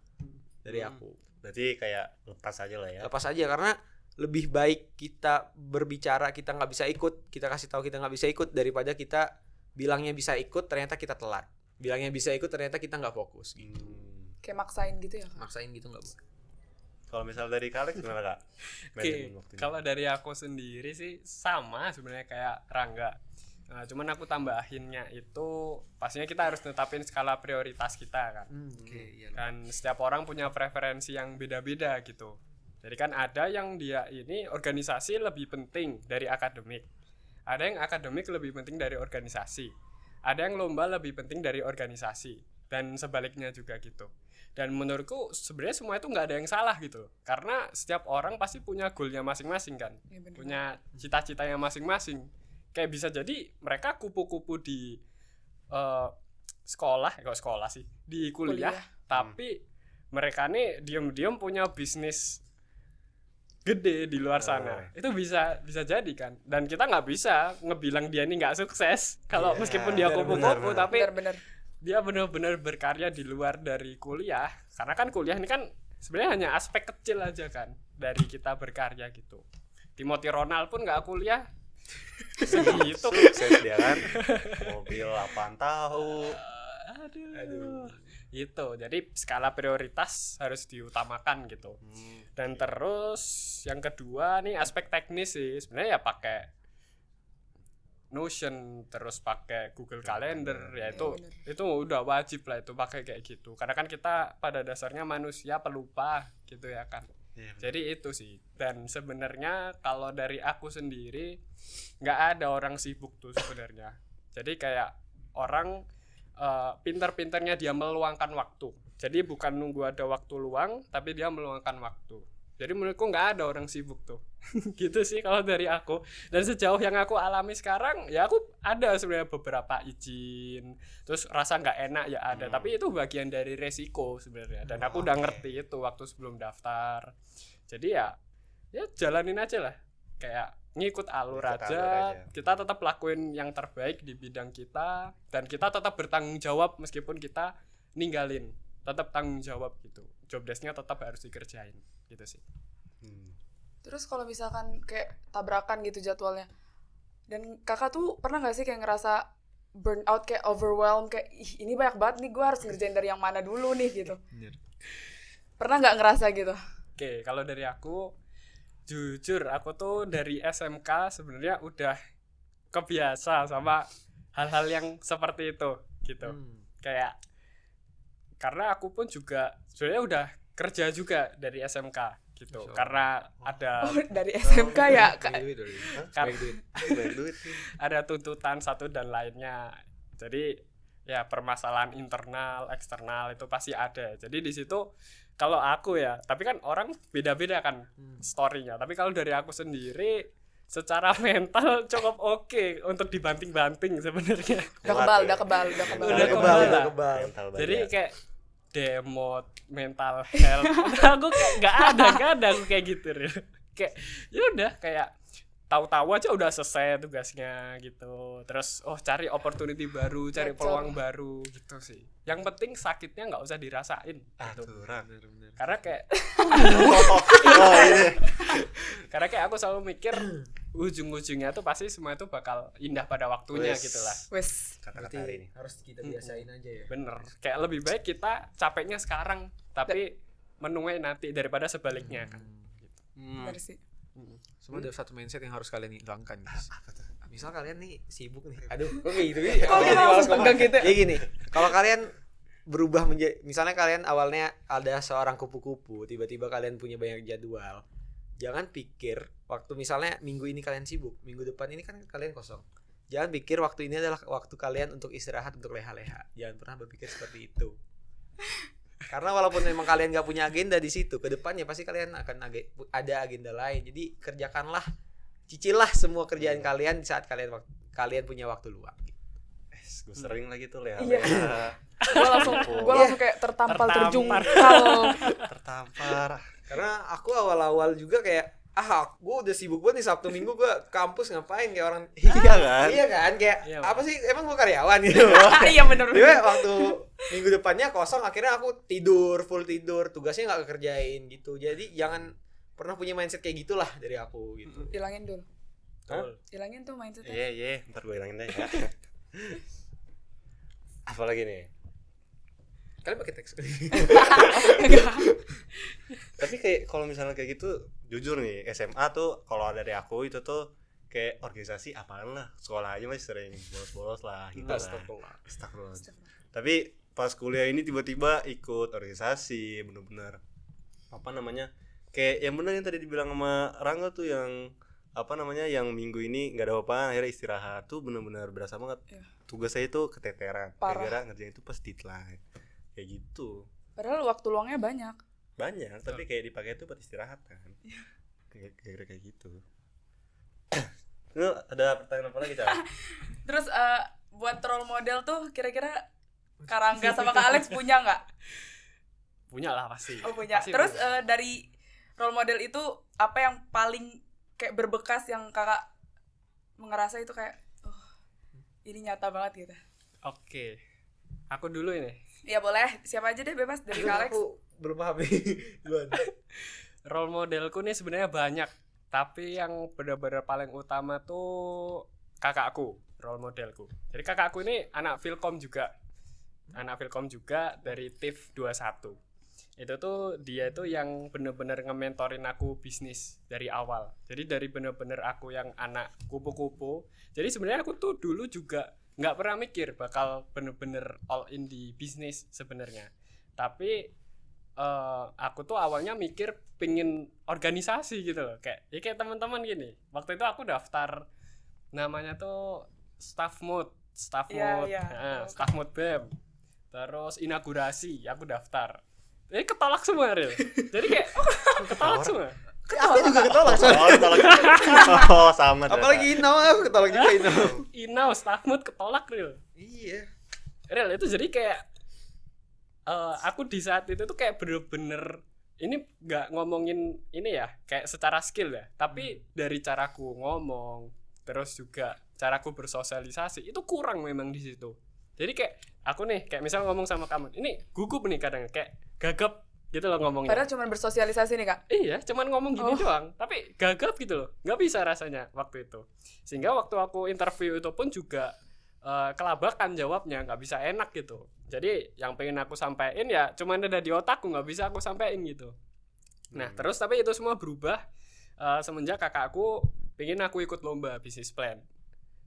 Dari aku. Berarti kayak lepas aja lah ya. Lepas aja karena lebih baik kita berbicara kita nggak bisa ikut, kita kasih tahu kita nggak bisa ikut daripada kita bilangnya bisa ikut ternyata kita telat. Bilangnya bisa ikut ternyata kita nggak fokus gitu. Kayak maksain gitu ya, Kak? Maksain gitu nggak boleh. Kalau misal dari Kalex gimana Kak? Oke, kalau dari aku sendiri sih sama sebenarnya kayak Rangga. Nah, cuman aku tambahinnya itu pastinya kita harus netapin skala prioritas kita kan. Iya. Dan setiap orang punya preferensi yang beda-beda gitu. Jadi kan ada yang dia ini organisasi lebih penting dari akademik. Ada yang akademik lebih penting dari organisasi. Ada yang lomba lebih penting dari organisasi. Dan sebaliknya juga gitu. Dan menurutku sebenarnya semua itu nggak ada yang salah gitu. Karena setiap orang pasti punya goalnya masing-masing kan. Ya, bener. Punya cita-citanya masing-masing. Kayak bisa jadi mereka kupu-kupu di sekolah sih. Di kuliah. Tapi mereka nih diam-diam punya bisnis gede di luar sana. Itu bisa jadi kan. Dan kita nggak bisa ngebilang dia ini nggak sukses kalau meskipun dia kupu-kupu tapi Bener. dia benar-benar berkarya di luar dari kuliah. Karena kan kuliah ini kan sebenarnya hanya aspek kecil aja kan dari kita berkarya gitu. Timothy Ronald pun nggak kuliah segitu. Sukses dia kan. Mobil 8 tahu. Aduh. Itu. Jadi skala prioritas harus diutamakan gitu. Dan terus yang kedua nih aspek teknis sih. Sebenarnya ya pakai Notion terus pakai Google Calendar ya itu udah wajib lah itu pakai kayak gitu. Karena kan kita pada dasarnya manusia pelupa gitu ya kan. Jadi itu sih. Dan sebenarnya kalau dari aku sendiri nggak ada orang sibuk tuh sebenarnya. Jadi kayak orang pinter-pinternya dia meluangkan waktu. Jadi bukan nunggu ada waktu luang, tapi dia meluangkan waktu. Jadi menurutku nggak ada orang sibuk tuh. Gitu sih kalau dari aku. Dan sejauh yang aku alami sekarang, ya aku ada sebenarnya beberapa izin. Terus rasa nggak enak ya ada. Tapi itu bagian dari resiko sebenarnya. Dan aku udah ngerti itu waktu sebelum daftar. Jadi ya jalanin aja lah. Kayak ngikut alur aja. Kita tetap lakuin yang terbaik di bidang kita dan kita tetap bertanggung jawab meskipun kita ninggalin, tetap tanggung jawab gitu. Job desk-nya tetap harus dikerjain gitu sih. Terus kalau misalkan kayak tabrakan gitu jadwalnya, dan kakak tuh pernah nggak sih kayak ngerasa burn out, kayak overwhelmed, kayak ih ini banyak banget nih, gue harus ngerjain dari yang mana dulu nih gitu. Pernah nggak ngerasa gitu? Oke, kalau dari aku jujur aku tuh dari SMK sebenarnya udah kebiasa sama hal-hal yang seperti itu gitu. Kayak karena aku pun juga sebenarnya udah kerja juga dari SMK gitu. Karena ada dari SMK ya Kak. Ada tuntutan satu dan lainnya. Jadi ya permasalahan internal, eksternal itu pasti ada. Jadi di situ kalau aku ya, tapi kan orang beda-beda kan story-nya. Tapi kalau dari aku sendiri secara mental cukup oke untuk dibanting-banting sebenarnya. Udah kebal. Jadi kayak demot, mental health. Aku kayak nggak ada aku kayak gitu. Kayak ya udah kayak tahu-tahu aja udah selesai tugasnya gitu. Terus cari opportunity baru, cari peluang baru gitu sih. Yang penting sakitnya nggak usah dirasain gitu. Karena kayak karena kayak aku selalu mikir ujung-ujungnya tuh pasti semua itu bakal indah pada waktunya gitulah. Kata-kata hari ini harus kita biasain aja ya. Bener. Kayak lebih baik kita capeknya sekarang tapi menuai nanti daripada sebaliknya kan. Gitu. Bener sih. Semua ada satu mindset yang harus kalian hilangkan guys. misal kalian nih sibuk nih. Aduh, kok kayak gitu ya? Kok kita langsung tegang gitu ya? Ya gini, kalau kalian berubah menjadi, misalnya kalian awalnya ada seorang kupu-kupu, tiba-tiba kalian punya banyak jadwal. Jangan pikir waktu misalnya minggu ini kalian sibuk, minggu depan ini kan kalian kosong. Jangan pikir waktu ini adalah waktu kalian untuk istirahat, untuk leha-leha. Jangan pernah berpikir seperti itu. Karena walaupun memang kalian gak punya agenda di situ, ke depannya pasti kalian akan ada agenda lain. Jadi kerjakanlah, cicilah semua kerjaan kalian di saat kalian punya waktu luang. Gue sering lagi tuh leha. Iya. Gue langsung kayak tertampar terjungkal. Tertampar. Karena aku awal-awal juga kayak gue udah sibuk banget nih Sabtu Minggu gue kampus ngapain kayak orang. Iya kan? Iya kan, kayak Iya, apa sih, emang gue karyawan gitu. Iya bener. Jadi waktu minggu depannya kosong, akhirnya aku full tidur, tugasnya nggak kekerjain gitu. Jadi jangan pernah punya mindset kayak gitulah dari aku gitu. Hilangin dulu. Hah? Hilangin tuh mindsetnya. Iya, ntar gue hilangin deh ya. Apalagi nih? Kalian pakai teks. Tapi kayak kalau misalnya kayak gitu, jujur nih, SMA tuh kalau dari aku itu tuh kayak organisasi apaan lah, sekolah aja masih sering bolos-bolos lah gitu lah. Astagfirullah. Tapi pas kuliah ini tiba-tiba ikut organisasi, bener-bener apa namanya, kayak yang bener yang tadi dibilang sama Rangga tuh, yang apa namanya, yang minggu ini nggak ada apa-apa, akhirnya istirahat tuh bener-bener berasa banget. Iya. Tugas saya itu keteteran, Parah. gara-gara ngerjain itu pas deadline kayak gitu. Padahal waktu luangnya banyak. Banyak, tapi kayak dipakai itu buat istirahat kan. Kayak gitu. Lu ada pertanyaan apa lagi, Cak? Terus buat role model tuh kira-kira Karangga sama Kak Alex punya nggak? Punya lah pasti. Oh punya. Pasti Terus punya. dari role model itu apa yang paling kayak berbekas yang kakak ngerasa itu kayak ini nyata banget gitu? Oke. Aku dulu ini. Ya boleh, siapa aja deh, bebas dari Kak Alex. Aku belum paham nih. Role modelku nih sebenarnya banyak, tapi yang benar-benar paling utama tuh kakakku, role modelku. Jadi kakakku ini anak Filkom juga. Anak Filkom juga dari TIF 21. Itu tuh dia itu yang benar-benar nge-mentorin aku bisnis dari awal. Jadi dari benar-benar aku yang anak kupu-kupu. Jadi sebenarnya aku tuh dulu juga nggak pernah mikir bakal bener-bener all in di bisnis sebenarnya, tapi aku tuh awalnya mikir pingin organisasi gitu loh, kayak teman-teman gini. Waktu itu aku daftar namanya tuh staff mode staff mode BEM, terus inaugurasi aku daftar, jadi ketolak semua real. Jadi kayak ketolak semua. Aku juga ketolak. Oh, sama. Apalagi Inau, aku ketolak juga Inau staff mode ketolak real. Iya. Real itu jadi kayak aku di saat itu tuh kayak bener-bener ini nggak ngomongin ini ya kayak secara skill ya, tapi dari caraku ngomong terus juga caraku bersosialisasi itu kurang memang di situ. Jadi kayak aku nih kayak misal ngomong sama kamu ini gugup nih, kadang kayak gagap gitu loh ngomongnya. Padahal cuma bersosialisasi nih Kak. Iya, cuman ngomong gini doang, tapi gagap gitu loh, nggak bisa rasanya waktu itu. Sehingga waktu aku interview itu pun juga kelabakan jawabnya, nggak bisa enak gitu. Jadi yang pengen aku sampaikan ya cuman ada di otakku, nggak bisa aku sampaikan gitu. Nah terus tapi itu semua berubah semenjak kakakku pengen aku ikut lomba bisnis plan.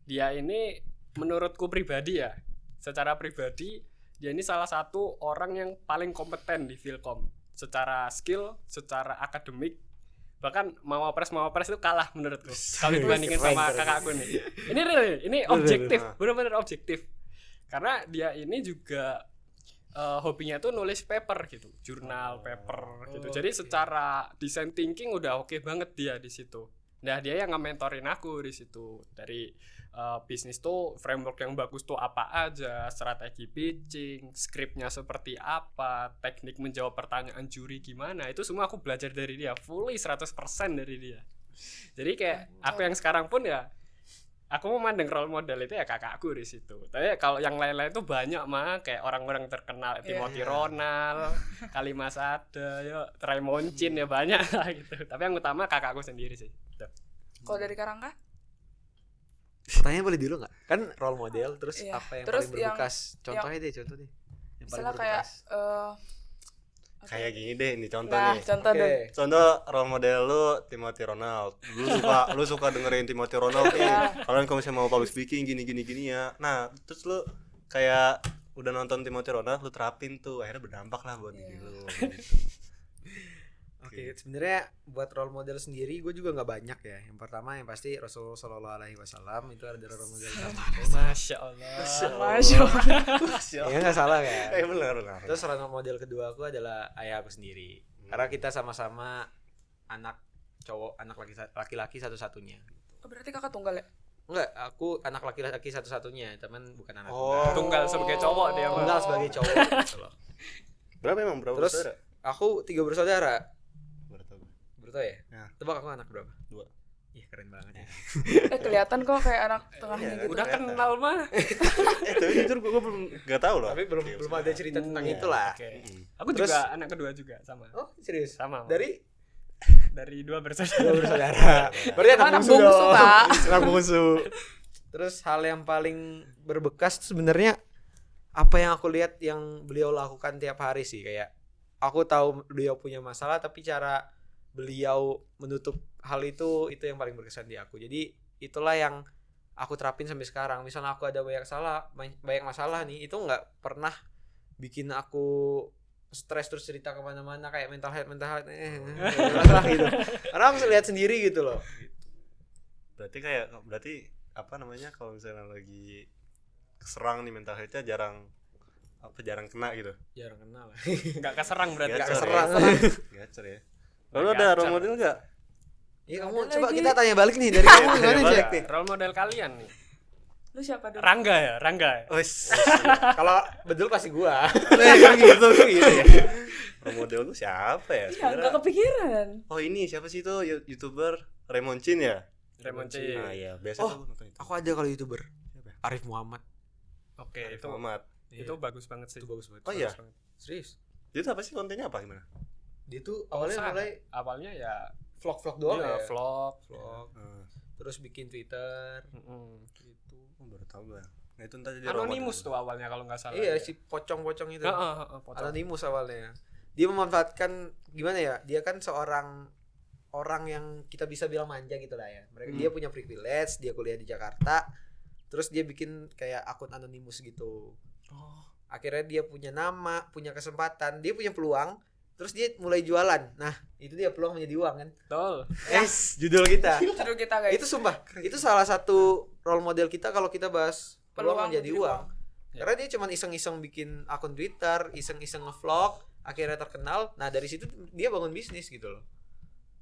Dia ini menurutku pribadi ya, secara pribadi dia ini salah satu orang yang paling kompeten di Filkom, secara skill, secara akademik, bahkan Mawapres itu kalah menurutku kalau dibandingin sama kakakku nih. Ini real, ini objektif, benar-benar objektif. Karena dia ini juga hobinya tuh nulis paper gitu, jurnal paper gitu. Jadi secara design thinking udah oke banget dia di situ. Nah dia yang nge-mentorin aku di situ, dari bisnis tuh framework yang bagus tuh apa aja, strategi pitching, skripnya seperti apa, teknik menjawab pertanyaan juri gimana, itu semua aku belajar dari dia, fully 100% dari dia. Jadi kayak aku yang sekarang pun ya aku memandang role model itu ya kakakku di situ. Tapi kalau yang lain-lain tuh banyak mah kayak orang-orang terkenal, Timothy Ronald, Kalimas ada, ya Raymond Chin ya banyak lah gitu. Tapi yang utama kakakku sendiri sih. Kalau dari Karangga? Pertanyaan boleh dulu nggak? Kan role model, terus Iya. apa yang Terus paling berbekas? Contohnya deh, contoh deh. Yang paling Misalnya kayak berbekas. Kayak gini deh, ini contoh Nah, nih. contoh Oke. dong. Contoh role model lu Timothy Ronald. Lu suka dengerin Timothy Ronald nih. Kalian kalau misalnya mau public speaking gini ya. Nah, terus lu kayak udah nonton Timothy Ronald, lu terapin tuh, akhirnya berdampak lah buat diri lu. Gitu. Oke, sebenarnya buat role model sendiri gue juga nggak banyak ya. Yang pertama yang pasti Rasulullah Shallallahu Alaihi Wasallam itu ada role model utama. Masya Allah. Masya Allah. Ya nggak salah kan. Benar. Terus role model kedua aku adalah ayah aku sendiri. Karena kita sama-sama anak cowok, anak laki-laki satu-satunya. Oh, berarti kakak tunggal ya? Enggak, aku anak laki-laki satu-satunya, teman bukan anak Tunggal sebagai cowok dia. tunggal Bang. sebagai cowok gitu loh. Berapa Terus bersaudara? aku 3 bersaudara. Berapa? Bertau ya? Ya. Tebak aku anak berapa? 2. Ih, keren banget ya. Kelihatan kok kayak anak tengahnya Iya, gitu. Udah Kelihatan. kenal mah. Tapi jujur gue belum gak tahu loh. Tapi belum ada cerita tentang Iya, itulah. Oke. Mm-mm. Aku Terus- juga anak kedua juga sama. Oh, serius? Sama. Bang. Dari 2 dua bersaudara. bersaudara. Berarti Anak bungsu, dong. Pak. Anak bungsu. Terus hal yang paling berbekas tuh sebenarnya apa yang aku lihat yang beliau lakukan tiap hari sih, kayak aku tahu beliau punya masalah tapi cara beliau menutup hal itu yang paling berkesan di aku. Jadi itulah yang aku terapin sampai sekarang. Misalnya aku ada banyak masalah nih, itu nggak pernah bikin aku stres terus cerita kemana-mana kayak mental health masalah gitu. Karena aku lihat sendiri gitu loh. Berarti apa namanya, kalau misalnya lagi keserang nih mental health-nya jarang kena gitu. Jarang kenal. Enggak keserang berarti. Nggak Gacor keserang. Gacor ya. Lalu ada role model enggak? Iya, kamu Ada coba lagi. kita tanya balik nih dari kamu gimana Tanya Jack balik. nih? Role model kalian nih. Lu siapa dulu? Rangga ya, Rangga. Kalau betul pasti gua. gitu ya. Role model lu siapa ya? Iya, Sebenarnya- nggak kepikiran. Oh, ini siapa sih itu YouTuber Raymond Chin ya? Raymond C. Nah, iya, biasa Oh, tuh nonton itu. Aku ada kalau YouTuber. Siapa ya? Arif Muhammad. Oke, Arif itu Muhammad. itu bagus banget sih. Itu bagus banget. Oh, iya? Bagus banget. Serius. Dia tuh apa sih, kontennya apa gimana? Dia tuh awalnya Usaha. mulai Awalnya ya vlog-vlog doang iya, ya. vlog. Terus bikin Twitter Mm-mm. gitu. Oh, baru tahu gue. Nah, itu entar jadi role Anonymous model. tuh awalnya kalau nggak salah. Iya, ya. si pocong-pocong itu. Pocong. Anonymous awalnya. Dia memanfaatkan gimana ya? Dia kan seorang orang yang kita bisa bilang manja gitu lah ya. Dia punya privilege, dia kuliah di Jakarta. Terus dia bikin kayak akun anonymous gitu. Oh. Akhirnya dia punya nama, punya kesempatan, dia punya peluang, terus dia mulai jualan. Nah, itu dia peluang menjadi uang kan. Betul. Judul kita. Judul kita guys. Itu sumpah, itu salah satu role model kita kalau kita bahas peluang menjadi uang. Ya. Karena dia cuma iseng-iseng bikin akun Twitter, iseng-iseng nge-vlog, akhirnya terkenal. Nah, dari situ dia bangun bisnis gitu loh.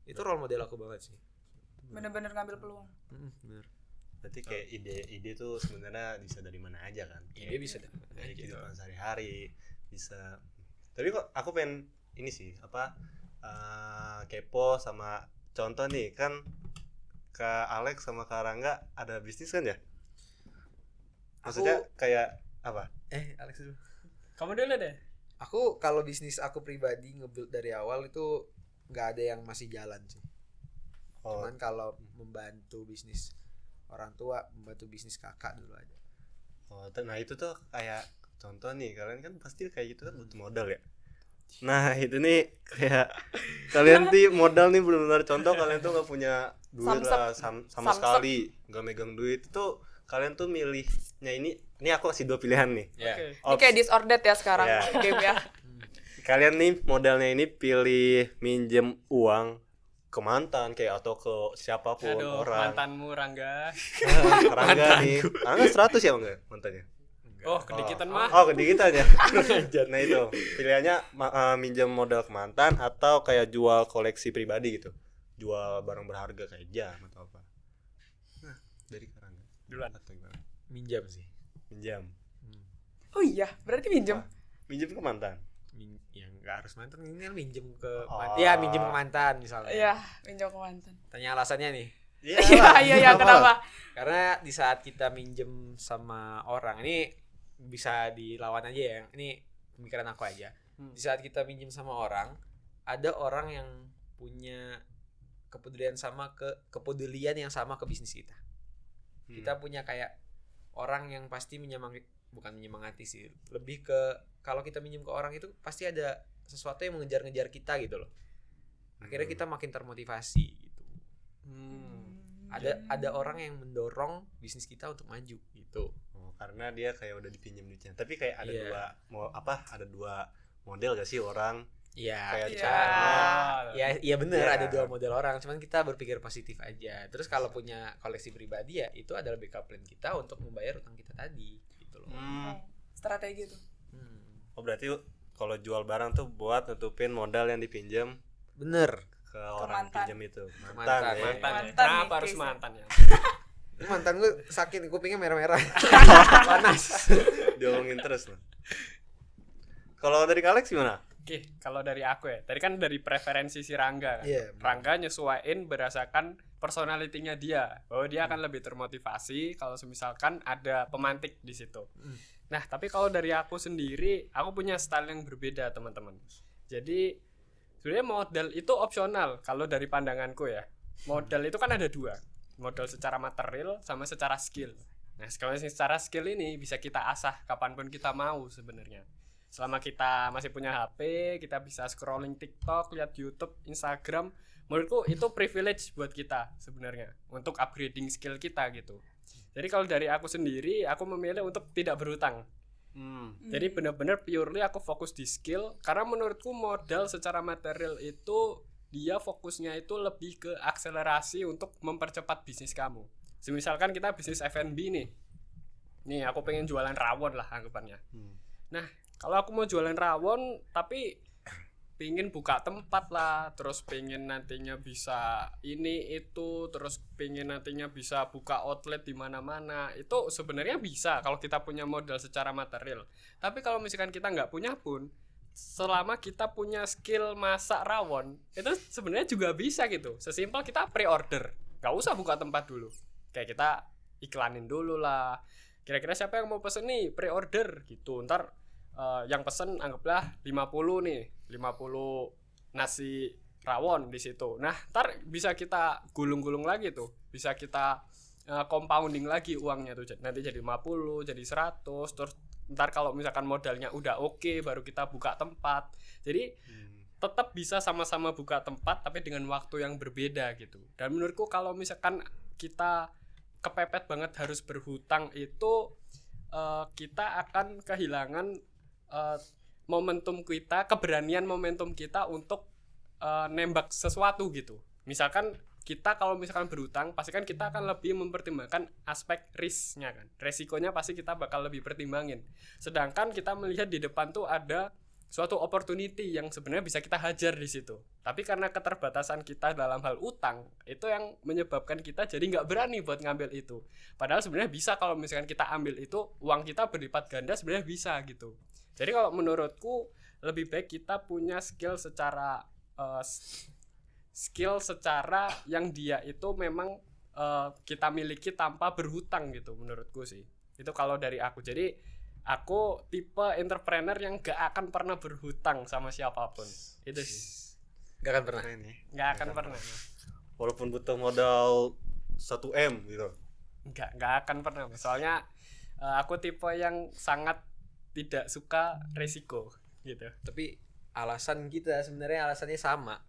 Itu role model aku banget sih. Bener-bener ngambil peluang. Bener. Berarti kayak ide tuh sebenarnya bisa dari mana aja kan? Ide bisa Dari gitu. kehidupan sehari-hari bisa. Tapi kok aku pengen ini sih, apa kepo sama contoh nih kan, Kak Alex sama Kak Rangga ada bisnis kan ya? Maksudnya kayak apa? Alex dulu. Kamu dulu deh. Aku kalau bisnis aku pribadi nge-build dari awal itu nggak ada yang masih jalan sih. Oh, Cuman kalau membantu bisnis orang tua, membantu bisnis kakak dulu aja. nah itu tuh kayak contoh nih, kalian kan pasti kayak gitu kan butuh modal ya. Nah itu nih kayak kalian tuh modal nih benar-benar contoh, kalian tuh nggak punya duit lah sama Samsep. sekali, nggak megang duit. Itu kalian tuh milihnya ini aku kasih 2 pilihan nih. Ya. Oke. Ini kayak disordered ya sekarang Iya. game ya. Kalian nih modalnya ini pilih minjem uang ke mantan kayak atau ke siapapun Aduh, orang. mantanmu Rangga. Rangga nih. Rangga 100 ya enggak mantannya? Oh, kedikitan mah. Oh, kedikitan ya. Nah itu pilihannya minjem modal ke mantan atau kayak jual koleksi pribadi gitu, jual barang berharga kayak jam atau apa. Nah dari Rangga Duluan. atau gimana? Minjam sih. Minjam Oh iya, berarti minjem. minjem ke mantan. Yang nggak harus mantan, ini kan minjem ke Oh. mantan. Ya, minjem ke mantan misalnya. Iya, minjem ke mantan. Tanya alasannya nih. Iya, kenapa? Karena di saat kita minjem sama orang, ini bisa dilawan aja ya. Ini pemikiran aku aja. Di saat kita minjem sama orang, ada orang yang punya kepedulian yang sama ke bisnis kita. Kita punya kayak orang yang pasti bukan menyemangati sih, lebih ke kalau kita minjem ke orang itu pasti ada sesuatu yang mengejar-ngejar kita gitu loh. Akhirnya kita makin termotivasi gitu. Ada orang yang mendorong bisnis kita untuk maju gitu. Oh, karena dia kayak udah dipinjam duitnya. Tapi kayak ada Iya. ada dua model gak sih orang? Iya, Kayak kita Iya. iya benar Iya. ada dua model orang, cuman kita berpikir positif aja. Terus kalau punya koleksi pribadi ya itu adalah backup plan kita untuk membayar utang kita tadi gitu loh. Strategi tuh. Oh berarti kalau jual barang tuh buat nutupin modal yang dipinjam Bener. ke orang mantan. pinjam itu. Mantan, ya. Mantan ya. Mantan Kenapa nih harus case-nya. mantan ya? Ini mantan gue sakit, kupingnya merah-merah. Panas. Diomongin terus loh. Kalau dari Alex gimana? Oke, kalau dari aku ya, tadi kan dari preferensi si Rangga kan. Iya. Rangga nyesuaiin berdasarkan personalitinya dia, bahwa dia akan lebih termotivasi kalau misalkan ada pemantik di situ. Nah, tapi kalau dari aku sendiri, aku punya style yang berbeda, teman-teman. Jadi sebenarnya modal itu opsional kalau dari pandanganku ya. Modal itu kan ada dua, modal secara material sama secara skill. Nah, kalau secara skill ini bisa kita asah kapanpun kita mau sebenarnya. Selama kita masih punya HP, kita bisa scrolling TikTok, lihat YouTube, Instagram. Menurutku itu privilege buat kita sebenarnya untuk upgrading skill kita gitu. Jadi kalau dari aku sendiri, aku memilih untuk tidak berhutang. Jadi benar-benar purely aku fokus di skill, karena menurutku modal secara material itu dia fokusnya itu lebih ke akselerasi untuk mempercepat bisnis kamu. Misalkan kita bisnis F&B nih. Nih aku pengen jualan rawon lah anggapannya. Nah, kalau aku mau jualan rawon tapi pengen buka tempat lah, terus pengen nantinya bisa ini itu, terus pengen nantinya bisa buka outlet di mana-mana, itu sebenarnya bisa kalau kita punya modal secara material. Tapi kalau misalkan kita nggak punya pun, selama kita punya skill masak rawon, itu sebenarnya juga bisa gitu. Sesimpel kita pre-order, nggak usah buka tempat dulu. Kayak kita iklanin dulu lah. Kira-kira siapa yang mau pesen nih, pre-order gitu. Ntar yang pesen anggaplah 50 nih, 50 nasi rawon di situ. Nah, ntar bisa kita gulung-gulung lagi tuh. Bisa kita compounding lagi uangnya tuh. Nanti jadi 50, jadi 100, terus ntar kalau misalkan modalnya udah oke, baru kita buka tempat. Jadi tetap bisa sama-sama buka tempat tapi dengan waktu yang berbeda gitu. Dan menurutku kalau misalkan kita kepepet banget harus berhutang itu kita akan kehilangan momentum kita, keberanian momentum kita untuk nembak sesuatu gitu. Misalkan kita kalau misalkan berhutang, pasti kan kita akan lebih mempertimbangkan aspek risknya kan. Resikonya pasti kita bakal lebih pertimbangin. Sedangkan kita melihat di depan tuh ada suatu opportunity yang sebenarnya bisa kita hajar di situ. Tapi karena keterbatasan kita dalam hal utang, itu yang menyebabkan kita jadi nggak berani buat ngambil itu. Padahal sebenarnya bisa kalau misalkan kita ambil itu, uang kita berlipat ganda sebenarnya bisa gitu. Jadi kalau menurutku lebih baik kita punya skill secara yang dia itu memang kita miliki tanpa berhutang gitu menurutku sih. Itu kalau dari aku. Jadi aku tipe entrepreneur yang gak akan pernah berhutang sama siapapun. Itu sih. Gak akan pernah. Keren ya. Gak akan pernah. Walaupun butuh modal 1M gitu. Gak akan pernah. Soalnya aku tipe yang sangat tidak suka resiko gitu. Tapi alasan kita sebenarnya alasannya sama,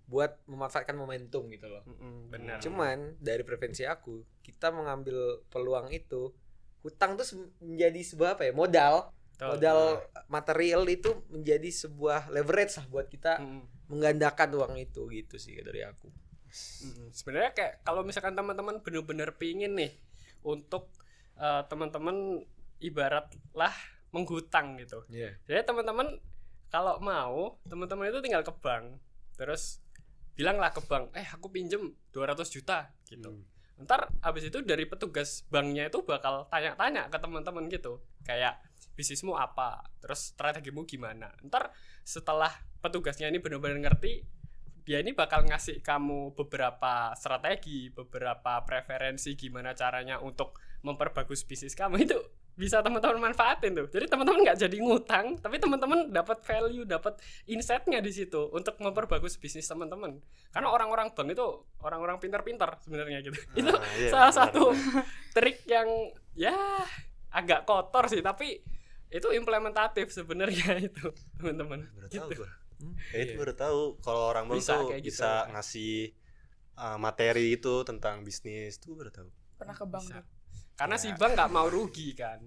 buat memanfaatkan momentum gitu loh. Benar. Cuman dari preferensi aku, kita mengambil peluang itu, hutang tuh menjadi sebuah apa ya, modal material itu menjadi sebuah leverage lah buat kita menggandakan uang itu gitu sih dari aku. Sebenarnya kayak kalau misalkan teman-teman benar-benar pingin nih untuk teman-teman ibaratlah menghutang gitu. Jadi teman-teman kalau mau, teman-teman itu tinggal ke bank, terus bilanglah ke bank, aku pinjem 200 juta gitu. Ntar abis itu dari petugas banknya itu bakal tanya-tanya ke teman-teman gitu, kayak bisnismu apa, terus strategimu gimana. Ntar setelah petugasnya ini benar-benar ngerti, dia ini bakal ngasih kamu beberapa strategi, beberapa preferensi gimana caranya untuk memperbagus bisnis kamu. Itu bisa teman-teman manfaatin tuh. Jadi teman-teman nggak jadi ngutang, tapi teman-teman dapat value, dapat insight-nya di situ untuk memperbagus bisnis teman-teman. Karena orang-orang bank itu orang-orang pintar-pintar sebenarnya gitu. Itu salah satu trik yang ya agak kotor sih, tapi itu implementatif sebenarnya itu teman-teman. Baru Gitu. tahu gua. Itu baru tahu kalau orang bank Bisa tuh kayak gitu. bisa ngasih materi itu tentang bisnis tuh baru tahu. Pernah ke bank Bisa. tuh. Karena Ya. si bank nggak mau rugi kan,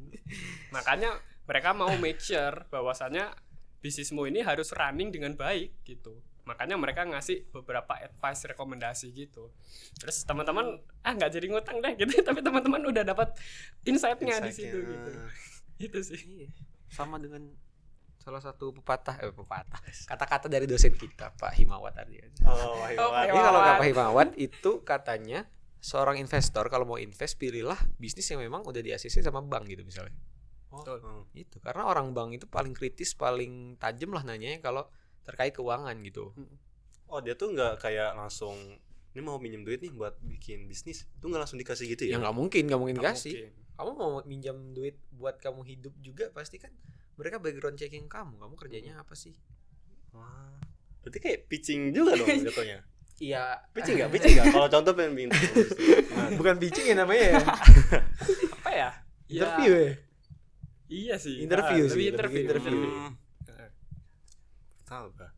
makanya mereka mau make sure bahwasannya bisnismu ini harus running dengan baik gitu. Makanya mereka ngasih beberapa advice rekomendasi gitu. Terus teman-teman nggak jadi ngutang deh gitu, tapi teman-teman udah dapat insight-nya di situ gitu. Itu sih. Iya. Sama dengan salah satu pepatah kata-kata dari dosen kita Pak Himawat Ardian. Oh, Pak Jadi Himawat. kalau Pak Himawat itu katanya seorang investor kalau mau invest pilihlah bisnis yang memang udah di ACC sama bank gitu misalnya. Betul. Itu karena orang bank itu paling kritis, paling tajam lah nanyanya kalau terkait keuangan gitu. Oh, dia tuh nggak kayak langsung ini mau minjem duit nih buat bikin bisnis. Tuh nggak langsung dikasih gitu Ya ya? nggak mungkin Nggak dikasih. mungkin. Kamu mau minjam duit buat kamu hidup juga pasti kan mereka background checking kamu kerjanya apa sih? Wah. Berarti kayak pitching juga dong jatuhnya. Iya. Pitching nggak? Kalau contoh pengen bikin bisnis. Nah, Bukan pitching ya namanya ya. Apa ya? Interview ya. Iya sih. Interview sih, lebih lebih interview. interview. Tahu gak?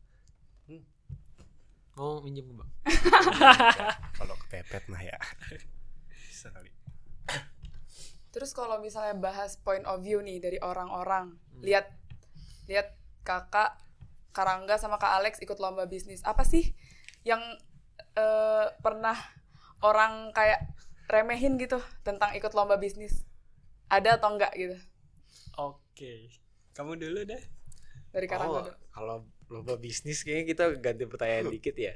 Mau minjem ke bank. Kalau kepepet mah ya. Bisa kali. Terus kalau misalnya bahas point of view nih dari orang-orang, lihat kakak Karangga sama Kak Alex ikut lomba bisnis, apa sih yang pernah orang kayak remehin gitu tentang ikut lomba bisnis? Ada atau enggak gitu? Oke. Kamu dulu deh. Dari Karangga dulu. Kalau lomba bisnis kayaknya kita ganti pertanyaan dikit ya.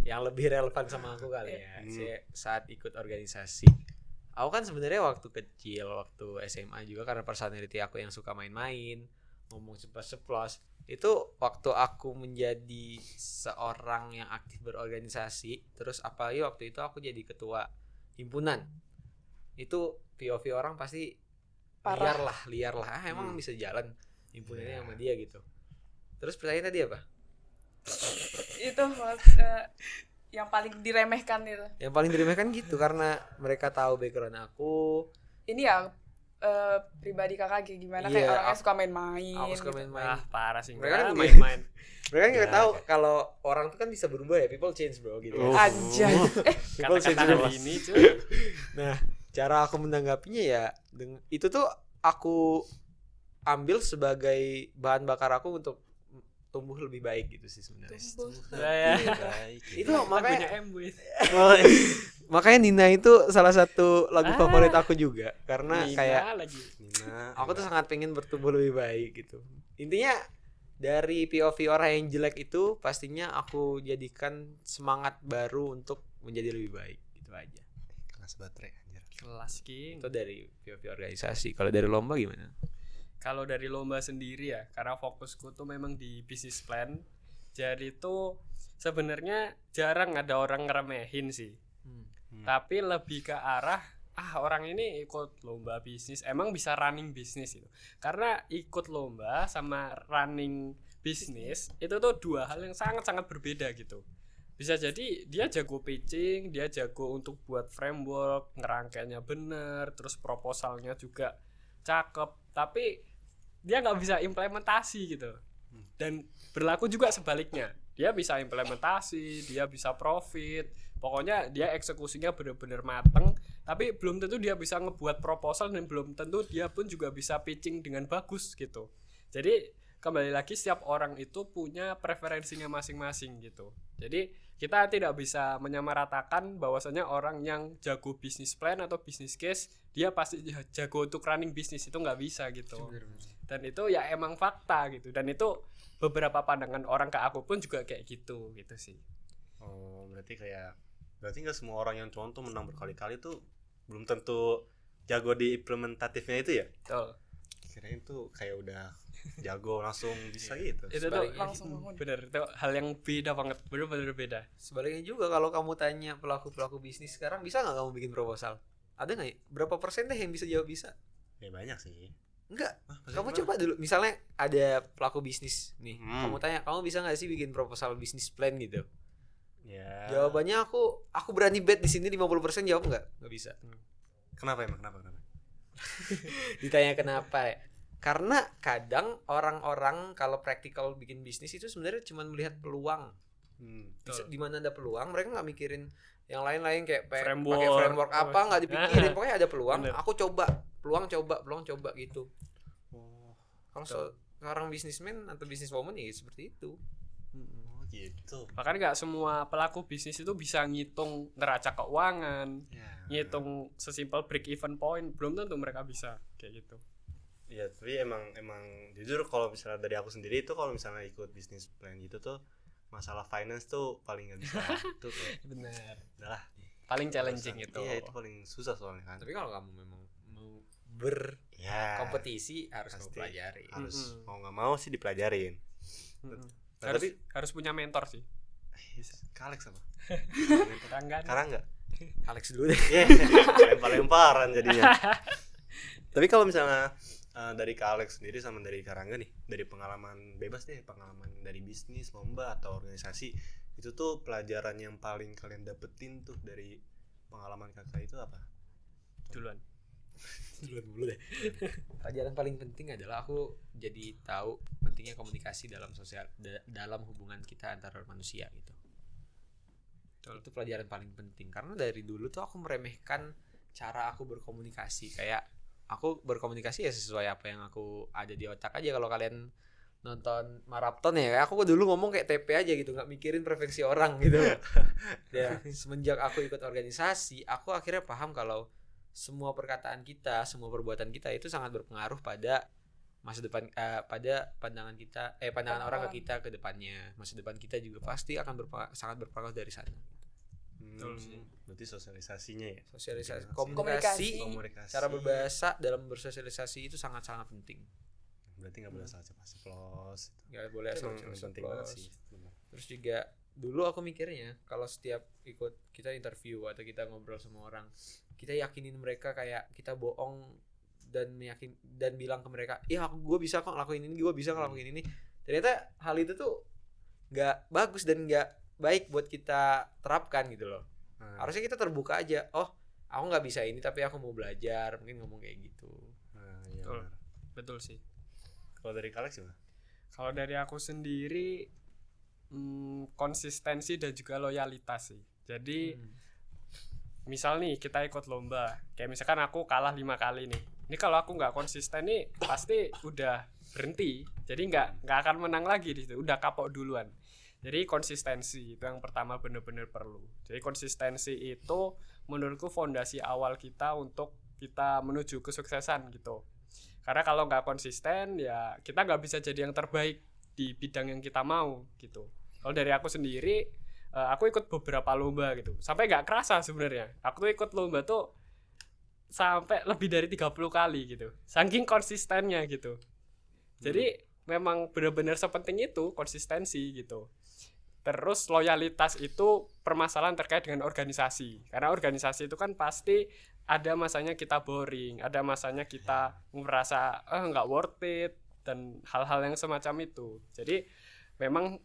Yang lebih relevan sama aku kali ya. Saya saat ikut organisasi. Aku kan sebenarnya waktu kecil, waktu SMA juga karena personality aku yang suka main-main, ngomong ceplos-ceplos. Itu waktu aku menjadi seorang yang aktif berorganisasi, terus apalagi waktu itu aku jadi ketua himpunan. Itu POV orang pasti Parah. liar lah. Emang bisa jalan himpunannya sama dia gitu. Terus pertanyaan tadi apa? Itu yang paling diremehkan itu. Yang paling diremehkan gitu karena mereka tahu background aku. Ini ya pribadi kakak kayak gimana, Iya, kayak orangnya aku- suka main-main. Aku suka gitu. main-main. Parah sih. Mereka kan Nggak, juga- main-main. Mereka kan nggak Ya, tahu kalau orang tuh kan bisa berubah ya, people change bro gitu. Oh. Anjay. People change Kata-kata bro. hari ini cuy. Nah, cara aku menanggapinya ya itu tuh aku ambil sebagai bahan bakar aku untuk tumbuh lebih baik gitu sih sebenarnya. Tumbuh. Ya. Baik. Itu Lagunya makanya Embuis. makanya Nina itu salah satu lagu Ah. favorit aku juga karena Nina kayak lagi. Nina, aku tuh sangat pengen bertumbuh lebih baik gitu. Intinya dari POV orang yang jelek itu pastinya aku jadikan semangat baru untuk menjadi lebih baik gitu aja. kelas baterai anjir. Kelas King. Itu dari POV organisasi. Kalau dari lomba gimana? Kalau dari lomba sendiri ya, karena fokusku tuh memang di business plan. Jadi tuh sebenarnya jarang ada orang ngeremehin sih. Tapi lebih ke arah orang ini ikut lomba bisnis emang bisa running bisnis itu. Karena ikut lomba sama running bisnis itu tuh dua hal yang sangat-sangat berbeda gitu. Bisa jadi dia jago pitching, dia jago untuk buat framework, ngerangkainya bener, terus proposalnya juga cakep, tapi dia nggak bisa implementasi gitu. Dan berlaku juga sebaliknya, dia bisa implementasi, dia bisa profit, pokoknya dia eksekusinya bener-bener mateng, tapi belum tentu dia bisa ngebuat proposal dan belum tentu dia pun juga bisa pitching dengan bagus gitu. Jadi kembali lagi setiap orang itu punya preferensinya masing-masing gitu. Jadi kita tidak bisa menyamaratakan bahwasanya orang yang jago bisnis plan atau bisnis case dia pasti jago untuk running bisnis, itu nggak bisa gitu. Dan itu ya emang fakta gitu, dan itu beberapa pandangan orang ke aku pun juga kayak gitu sih. Oh, berarti nggak semua orang yang contoh menang berkali-kali tuh belum tentu jago di implementatifnya itu ya? Betul. Kirain tuh kayak udah jago langsung bisa gitu. Itu tuh Sebaliknya langsung bangun. bener, itu hal yang beda banget, bener-bener beda. Sebaliknya juga kalau kamu tanya pelaku-pelaku bisnis sekarang bisa nggak kamu bikin proposal? Ada nggak ya? Berapa persen deh yang bisa jawab bisa? Ya banyak sih. Enggak. Maksudnya Kamu gimana? coba dulu. Misalnya ada pelaku bisnis nih. Hmm. Kamu tanya, kamu bisa nggak sih bikin proposal bisnis plan gitu? Ya. Jawabannya aku berani bet di sini 50% jawab nggak bisa. Kenapa emang? Kenapa? Ditanya kenapa ya? Karena kadang orang-orang kalau praktikal bikin bisnis itu sebenarnya cuma melihat peluang. Betul. Di mana ada peluang, mereka nggak mikirin yang lain-lain kayak pakai Framework. framework apa, nggak dipikirin. Pokoknya ada peluang, Bener. aku coba. Peluang coba gitu. Oh, Kalau seorang bisnismen atau bisniswoman ya seperti itu. oh gitu. Bahkan nggak semua pelaku bisnis itu bisa ngitung neraca keuangan, Ya. ngitung sesimpel break even point, belum tentu mereka bisa kayak gitu. Iya, tapi emang jujur kalau misalnya dari aku sendiri itu kalau misalnya ikut bisnis plan gitu tuh masalah finance tuh paling nggak bisa. Itu kayak Benar. udahlah. Paling challenging Urusan. itu. Iya, itu paling susah soalnya kan. Tapi kalau kamu memang mau berkompetisi Ya, harus kamu pasti. pelajari. Harus Mm-mm. mau nggak mau sih dipelajarin. Mm-mm. Nah, harus tapi- harus punya mentor sih. Kalex apa? Kan Sekarang nggak? Alex dulu deh. Iya, lempar-lemparan jadinya. Tapi kalau misalnya dari Kak Alex sendiri sama dari Karangga nih, dari pengalaman bebas deh, pengalaman dari bisnis, lomba atau organisasi, itu tuh pelajaran yang paling kalian dapetin tuh dari pengalaman kakak itu apa? duluan. Dulu deh. Pelajaran paling penting adalah aku jadi tahu pentingnya komunikasi dalam dalam hubungan kita antar manusia gitu. Itu pelajaran paling penting karena dari dulu tuh aku meremehkan cara aku berkomunikasi. Kayak aku berkomunikasi ya sesuai apa yang aku ada di otak aja. Kalau kalian nonton maraton ya, kayak aku dulu ngomong kayak TP aja gitu, nggak mikirin preferensi orang gitu. Ya, semenjak aku ikut organisasi, aku akhirnya paham kalau semua perkataan kita, semua perbuatan kita itu sangat berpengaruh pada masa depan, pada pandangan kita, pandangan orang ke kita ke depannya. Masa depan kita juga pasti akan sangat berpengaruh dari sana. Betul sih. Berarti sosialisasinya ya. Sosialisasi, Komunikasi. Komunikasi. cara berbahasa dalam bersosialisasi itu sangat-sangat penting. Berarti nggak boleh asal ceplos. Nggak boleh asal Emang penting banget sih. Terus juga dulu aku mikirnya kalau setiap ikut kita interview atau kita ngobrol sama orang, kita yakinin mereka kayak kita bohong dan bilang ke mereka, iya gue bisa kok ngelakuin ini, gue bisa ngelakuin ini. Ternyata hal itu tuh nggak bagus dan nggak baik buat kita terapkan gitu loh. Harusnya kita terbuka aja. Oh, aku nggak bisa ini tapi aku mau belajar, mungkin ngomong kayak gitu. Iya, Betul. benar. Betul sih. Kalau dari Kalex gimana? Kalau dari aku sendiri konsistensi dan juga loyalitas sih. Jadi misal nih kita ikut lomba, kayak misalkan aku kalah 5 kali nih. Ini kalau aku nggak konsisten nih pasti udah berhenti. Jadi nggak akan menang lagi di situ. Udah kapok duluan. Jadi konsistensi itu yang pertama benar-benar perlu. Jadi konsistensi itu menurutku fondasi awal kita untuk kita menuju kesuksesan gitu. Karena kalau nggak konsisten ya kita nggak bisa jadi yang terbaik di bidang yang kita mau gitu. Kalau dari aku sendiri, aku ikut beberapa lomba gitu. Sampai nggak kerasa sebenarnya. Aku tuh ikut lomba tuh sampai lebih dari 30 kali gitu. Saking konsistennya gitu. Jadi memang benar-benar sepenting itu konsistensi gitu. Terus loyalitas itu permasalahan terkait dengan organisasi. Karena organisasi itu kan pasti ada masanya kita boring, ada masanya kita merasa nggak worth it dan hal-hal yang semacam itu. Jadi memang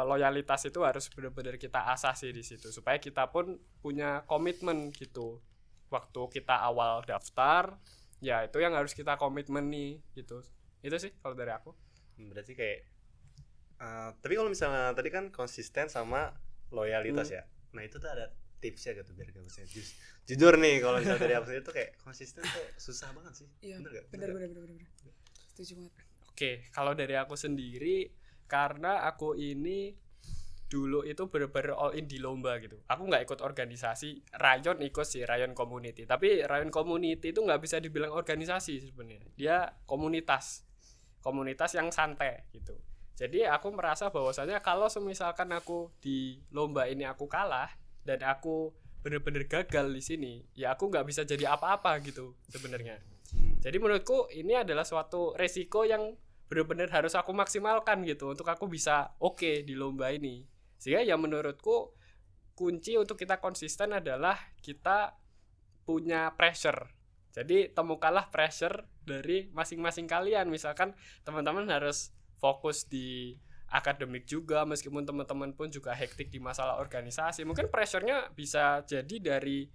loyalitas itu harus benar-benar kita asah sih di situ supaya kita pun punya komitmen gitu. Waktu kita awal daftar, ya itu yang harus kita komitmen nih gitu. Itu sih kalau dari aku. Berarti kayak tapi kalau misalnya tadi kan konsisten sama loyalitas ya. Nah itu tuh ada tipsnya gitu biar gak bisa jujur nih kalau misalnya dari aku sendiri tuh kayak konsisten tuh susah banget sih. Iya, Bener gak? bener. Setuju banget. Oke, kalau dari aku sendiri karena aku ini dulu itu bener-bener all in di lomba gitu. Aku nggak ikut organisasi, rayon ikut sih, rayon community. Tapi rayon community itu nggak bisa dibilang organisasi sebenarnya. Dia komunitas yang santai gitu. Jadi aku merasa bahwasanya kalau semisalkan aku di lomba ini aku kalah dan aku bener-bener gagal di sini, ya aku nggak bisa jadi apa-apa gitu sebenarnya. Jadi menurutku ini adalah suatu resiko yang benar-benar harus aku maksimalkan gitu untuk aku bisa oke di lomba ini. Sehingga ya menurutku kunci untuk kita konsisten adalah kita punya pressure. Jadi temukanlah pressure dari masing-masing kalian. Misalkan teman-teman harus fokus di akademik juga meskipun teman-teman pun juga hektik di masalah organisasi. Mungkin pressure-nya bisa jadi dari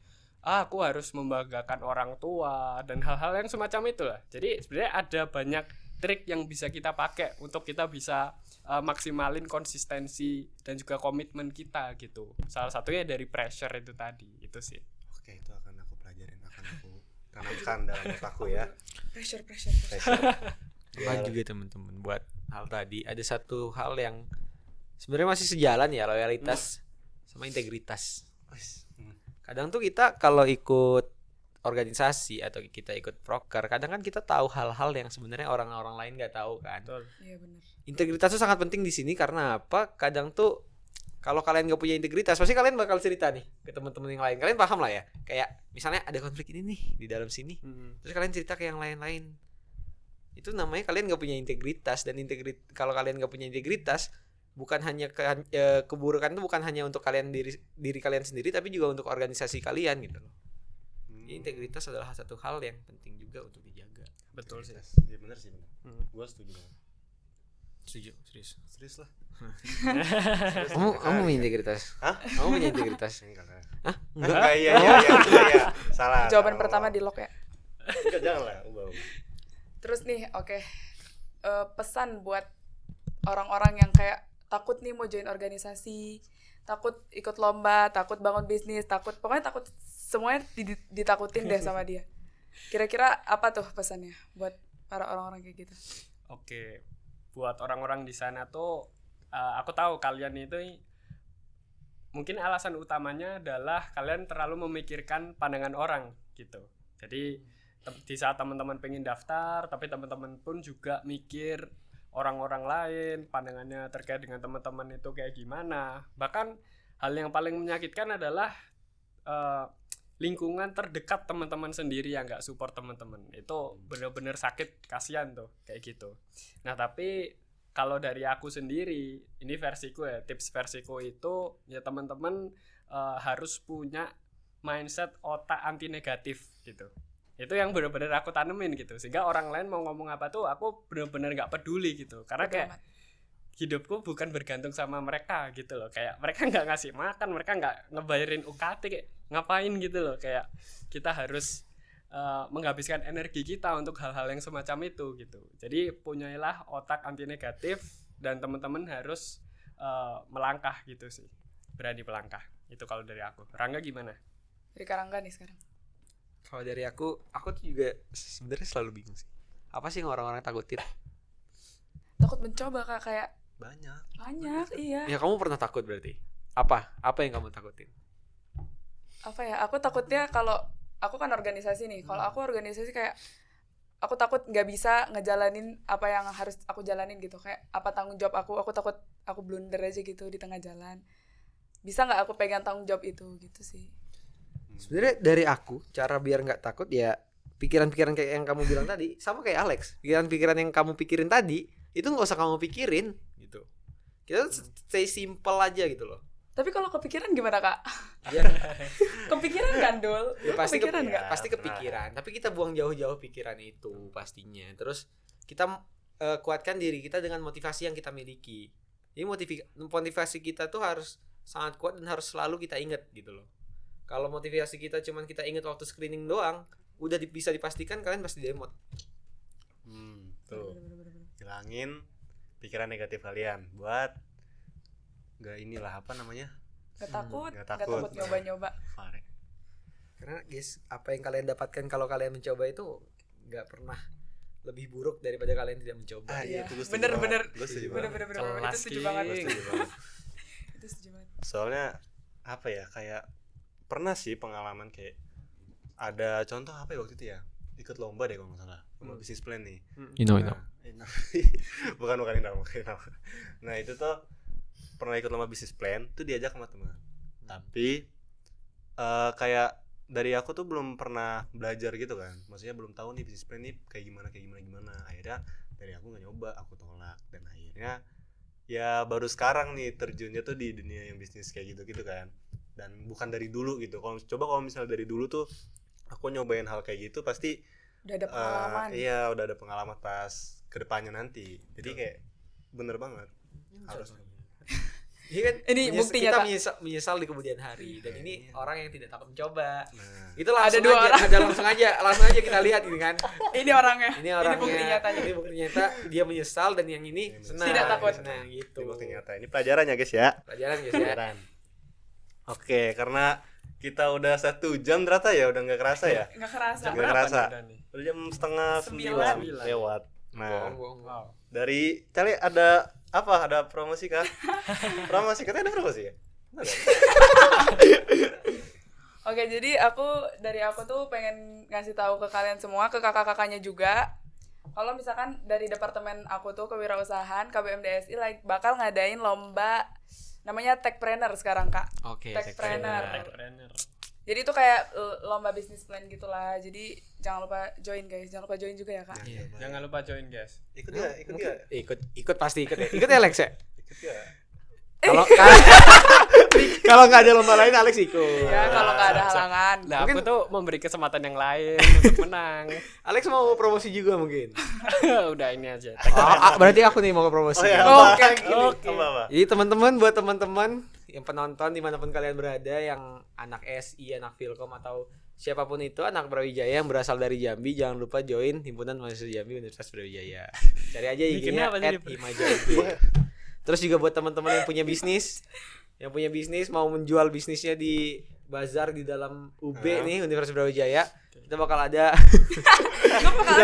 aku harus membanggakan orang tua dan hal-hal yang semacam itulah. Jadi sebenarnya ada banyak trik yang bisa kita pakai untuk kita bisa maksimalin konsistensi dan juga komitmen kita gitu. Salah satunya dari pressure itu tadi, itu sih. Oke, itu akan aku pelajarin, akan aku tanamkan dalam otakku ya. Pressure. Apa juga teman-teman buat hal tadi ada satu hal yang sebenarnya masih sejalan ya, loyalitas sama integritas. Kadang tuh kita kalau ikut organisasi atau kita ikut proker, kadang kan kita tahu hal-hal yang sebenarnya orang-orang lain nggak tahu kan. Betul. Iya benar. Integritas tuh sangat penting di sini karena apa? Kadang tuh kalau kalian nggak punya integritas, pasti kalian bakal cerita nih ke teman-teman yang lain. Kalian paham lah ya. Kayak misalnya ada konflik ini nih di dalam sini, terus kalian cerita ke yang lain-lain. Itu namanya kalian nggak punya integritas. Dan kalau kalian nggak punya integritas, bukan hanya keburukan itu bukan hanya untuk kalian diri kalian sendiri, tapi juga untuk organisasi kalian gitu loh. Integritas adalah satu hal yang penting juga untuk dijaga. Betul sih. Iya benar sih. Gua setuju banget. Setuju, serius. Serius lah. Kamu punya integritas? Hah? Kamu punya integritas? Enggak. Hah? Enggak, iya. Salah. Jawaban pertama di lock ya. Enggak, jangan lah. Ubah. Terus nih, oke. Pesan buat orang-orang yang kayak takut nih mau join organisasi, takut ikut lomba, takut bangun bisnis, pokoknya takut semuanya ditakutin deh sama dia. Kira-kira apa tuh pesannya buat para orang-orang kayak gitu? Oke, buat orang-orang di sana tuh aku tahu kalian itu mungkin alasan utamanya adalah kalian terlalu memikirkan pandangan orang gitu. Jadi di saat teman-teman pengen daftar, tapi teman-teman pun juga mikir orang-orang lain, pandangannya terkait dengan teman-teman itu kayak gimana. Bahkan hal yang paling menyakitkan adalah lingkungan terdekat teman-teman sendiri yang nggak support teman-teman. Itu bener-bener sakit, kasihan tuh kayak gitu. Nah tapi kalau dari aku sendiri, ini versiku ya, tips versiku itu ya teman-teman harus punya mindset otak anti negatif gitu. Itu yang bener-bener aku tanemin gitu, sehingga orang lain mau ngomong apa tuh aku bener-bener nggak peduli gitu. Karena kayak hidupku bukan bergantung sama mereka gitu loh. Kayak mereka nggak ngasih makan, mereka nggak ngebayarin UKT, kayak ngapain gitu loh. Kayak kita harus menghabiskan energi kita untuk hal-hal yang semacam itu gitu. Jadi punyailah otak anti negatif dan teman-teman harus melangkah gitu sih, berani melangkah. Itu kalau dari aku. Rangga gimana? Dari Karangga nih sekarang. Kalau dari aku tuh juga sebenarnya selalu bingung sih. Apa sih yang orang-orang takutin? Takut mencoba Kak, kayak banyak. Iya. Ya kamu pernah takut berarti? Apa yang kamu takutin? Apa ya? Aku takutnya kalau aku kan organisasi nih. Kalau aku organisasi kayak aku takut nggak bisa ngejalanin apa yang harus aku jalanin gitu. Kayak apa tanggung jawab aku? Aku takut aku blunder aja gitu di tengah jalan. Bisa nggak aku pegang tanggung jawab itu gitu sih? Sebenarnya dari aku cara biar nggak takut ya pikiran-pikiran kayak yang kamu bilang tadi, sama kayak Alex. Pikiran-pikiran yang kamu pikirin tadi itu nggak usah kamu pikirin gitu. Kita stay simple aja gitu loh. Tapi kalau kepikiran gimana Kak? Ya, Kepikiran kan Dul? ya pasti Kepikiran nggak? pasti kepikiran. Tapi kita buang jauh-jauh pikiran itu pastinya. Terus kita kuatkan diri kita dengan motivasi yang kita miliki. Jadi motivasi kita tuh harus sangat kuat dan harus selalu kita ingat gitu loh. Kalau motivasi kita cuman kita ingat waktu screening doang, udah bisa dipastikan kalian pasti demot. Tuh. Hilangin pikiran negatif kalian buat nggak takut nyoba-nyoba. Karena guys, apa yang kalian dapatkan kalau kalian mencoba itu nggak pernah lebih buruk daripada kalian tidak mencoba. Iya. Itu Bener. Gue setuju banget. Itu setuju banget. Itu setuju banget. Soalnya apa ya, kayak pernah sih pengalaman kayak ada contoh apa ya waktu itu ya, ikut lomba deh kalau nggak salah, lomba bisnis plan nih. You know. bukan ini. Nah itu tuh pernah ikut lomba bisnis plan tuh diajak sama teman. Tapi kayak dari aku tuh belum pernah belajar gitu kan, maksudnya belum tahu nih bisnis plan nih kayak gimana. Akhirnya dari aku nggak nyoba, aku tolak, dan akhirnya ya baru sekarang nih terjunnya tuh di dunia yang bisnis kayak gitu kan. Dan bukan dari dulu gitu. Kalau misalnya dari dulu tuh aku nyobain hal kayak gitu pasti Udah ada pengalaman. Iya, udah ada pengalaman pas kedepannya nanti. Jadi kayak bener banget harus. Ini kan Ini bukti kita nyata. menyesal di kemudian hari dan ini orang yang tidak takut mencoba. Nah, Itu langsung Ada dua aja, orang. ada langsung aja kita lihat ini kan. Ini orangnya. Ini orangnya. Ini bukti nyatanya. Ini bukti nyata dia menyesal dan yang ini senang. Tidak takut. Senang gitu. ini bukti nyata. Ini pelajarannya guys ya. Pelajaran guys ya. Pelajaran. Oke, karena kita udah 1 jam ternyata ya, udah nggak kerasa ya. Nggak kerasa. Nggak Berapa kerasa. nih udah nih? Udah jam setengah 9 9. lewat. Nah, Bohong. Wow. dari Cali ada apa? Ada promosi kah? Promosi, katanya ada promosi ya? Ada. Oke, jadi dari aku tuh pengen ngasih tahu ke kalian semua, ke kakak-kakaknya juga. Kalau misalkan dari departemen aku tuh kewirausahaan KBMDSI bakal ngadain lomba namanya Techpreneur sekarang, Kak. Oke. Techpreneur. Techpreneur. Jadi itu kayak lomba bisnis plan gitulah. Jadi jangan lupa join guys, jangan lupa join juga ya, Kak. Iya. Jangan lupa join guys. Ikut ya, ikut ya. Ikut pasti ikut ya. Ikut ya Alex ya. Ikut ya. Kalau kalau nggak ada lomba lain Alex ikut. Ya, kalau nggak ada halangan. Nah, Mungkin- aku tuh memberi kesempatan yang lain untuk menang. Alex mau promosi juga mungkin. Udah ini aja. Berarti aku nih mau ke promosi. Oh ya, Oke, oke. Apa? Jadi teman-teman, buat teman-teman yang penonton dimanapun kalian berada, yang anak SI, anak Filkom atau siapapun itu, anak Brawijaya yang berasal dari Jambi, jangan lupa join himpunan mahasiswa Jambi Universitas Brawijaya. Cari aja Bikinnya IG-nya apa sih? @imajambi. Terus juga buat teman-teman yang punya bisnis, mau menjual bisnisnya di bazar di dalam UB nih Universitas Brawijaya, kita bakal ada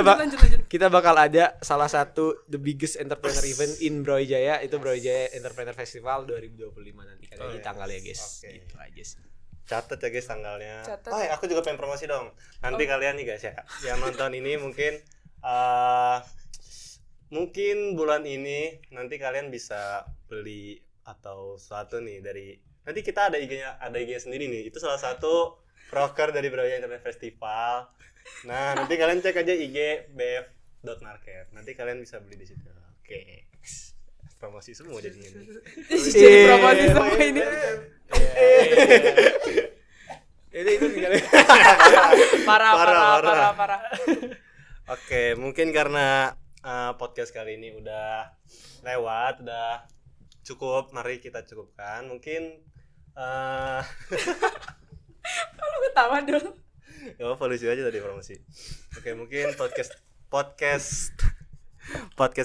Lanjut. kita bakal ada salah satu the biggest entrepreneur event in Brawijaya, itu Brawijaya Entrepreneur Festival 2025 nanti kan Oh, di yes. tanggalnya guys. Oke. Gitu aja sih. Catat ya guys tanggalnya. Catat. Oh, ya, aku juga pengen promosi dong. Nanti kalian nih guys ya, yang nonton ini mungkin mungkin bulan ini nanti kalian bisa beli atau sesuatu nih dari, nanti kita ada IG-nya sendiri nih. Itu salah satu broker dari Brawijaya Internet Festival. Nah, nanti kalian cek aja IG bf.market. Nanti kalian bisa beli di situ. Oke. Promosi semua jadinya nih. Jadi promosi semua ini. Itu tinggal. Parah. Oke, mungkin karena podcast kali ini udah lewat, udah cukup, mari kita cukupkan. Mungkin Lu ketawa dong. ya lucu aja tadi promosi. Oke, mungkin podcast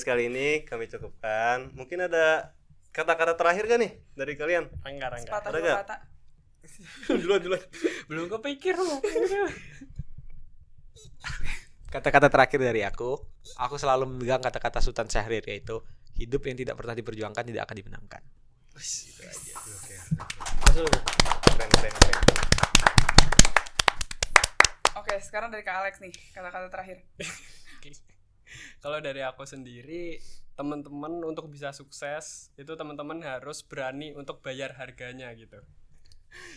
kali ini kami cukupkan. Mungkin ada kata-kata terakhir gak nih dari kalian? Enggak. Patah Ada dua gak? kata. Duluan. Belum kepikir loh. Kata-kata terakhir dari aku selalu memegang kata-kata Sultan Syahrir, yaitu hidup yang tidak pernah diperjuangkan tidak akan dimenangkan. Gitu aja. Oke. Masuk. Keren. Oke, sekarang dari Kak Alex nih, kata-kata terakhir. Kalau dari aku sendiri, teman-teman untuk bisa sukses itu teman-teman harus berani untuk bayar harganya gitu.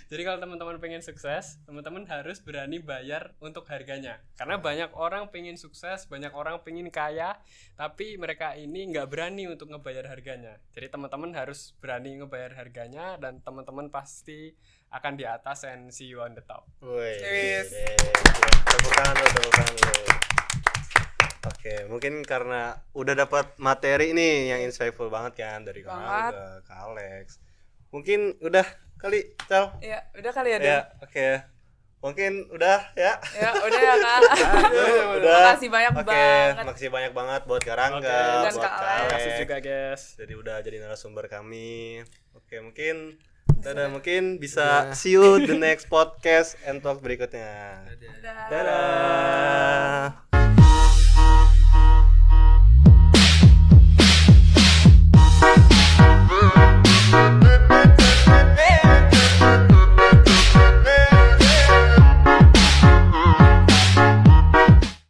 Jadi kalau teman-teman pengen sukses, teman-teman harus berani bayar untuk harganya. Karena banyak orang pengen sukses, banyak orang pengen kaya, tapi mereka ini nggak berani untuk ngebayar harganya. Jadi teman-teman harus berani ngebayar harganya, dan teman-teman pasti akan di atas and see you on the top. Woi. Yes. Tepuk tangan dulu. Oke, mungkin karena udah dapat materi nih yang insightful banget kan dari Kak Banget. Alga, Kak Alex. Mungkin udah kali, Cal. Iya, udah kali ya, Ya, oke. Mungkin udah ya. Ya, udah ya, Kak. Udah. Makasih banyak Oke, banget. makasih banyak banget buat Kak Rangga, Oke. Dan buat Kak Kak Alex. Alex. Makasih juga guys. Jadi udah jadi narasumber kami. Oke, mungkin dadah, mungkin Dadah. bisa see you the next podcast and talk berikutnya. Dadah. Dadah.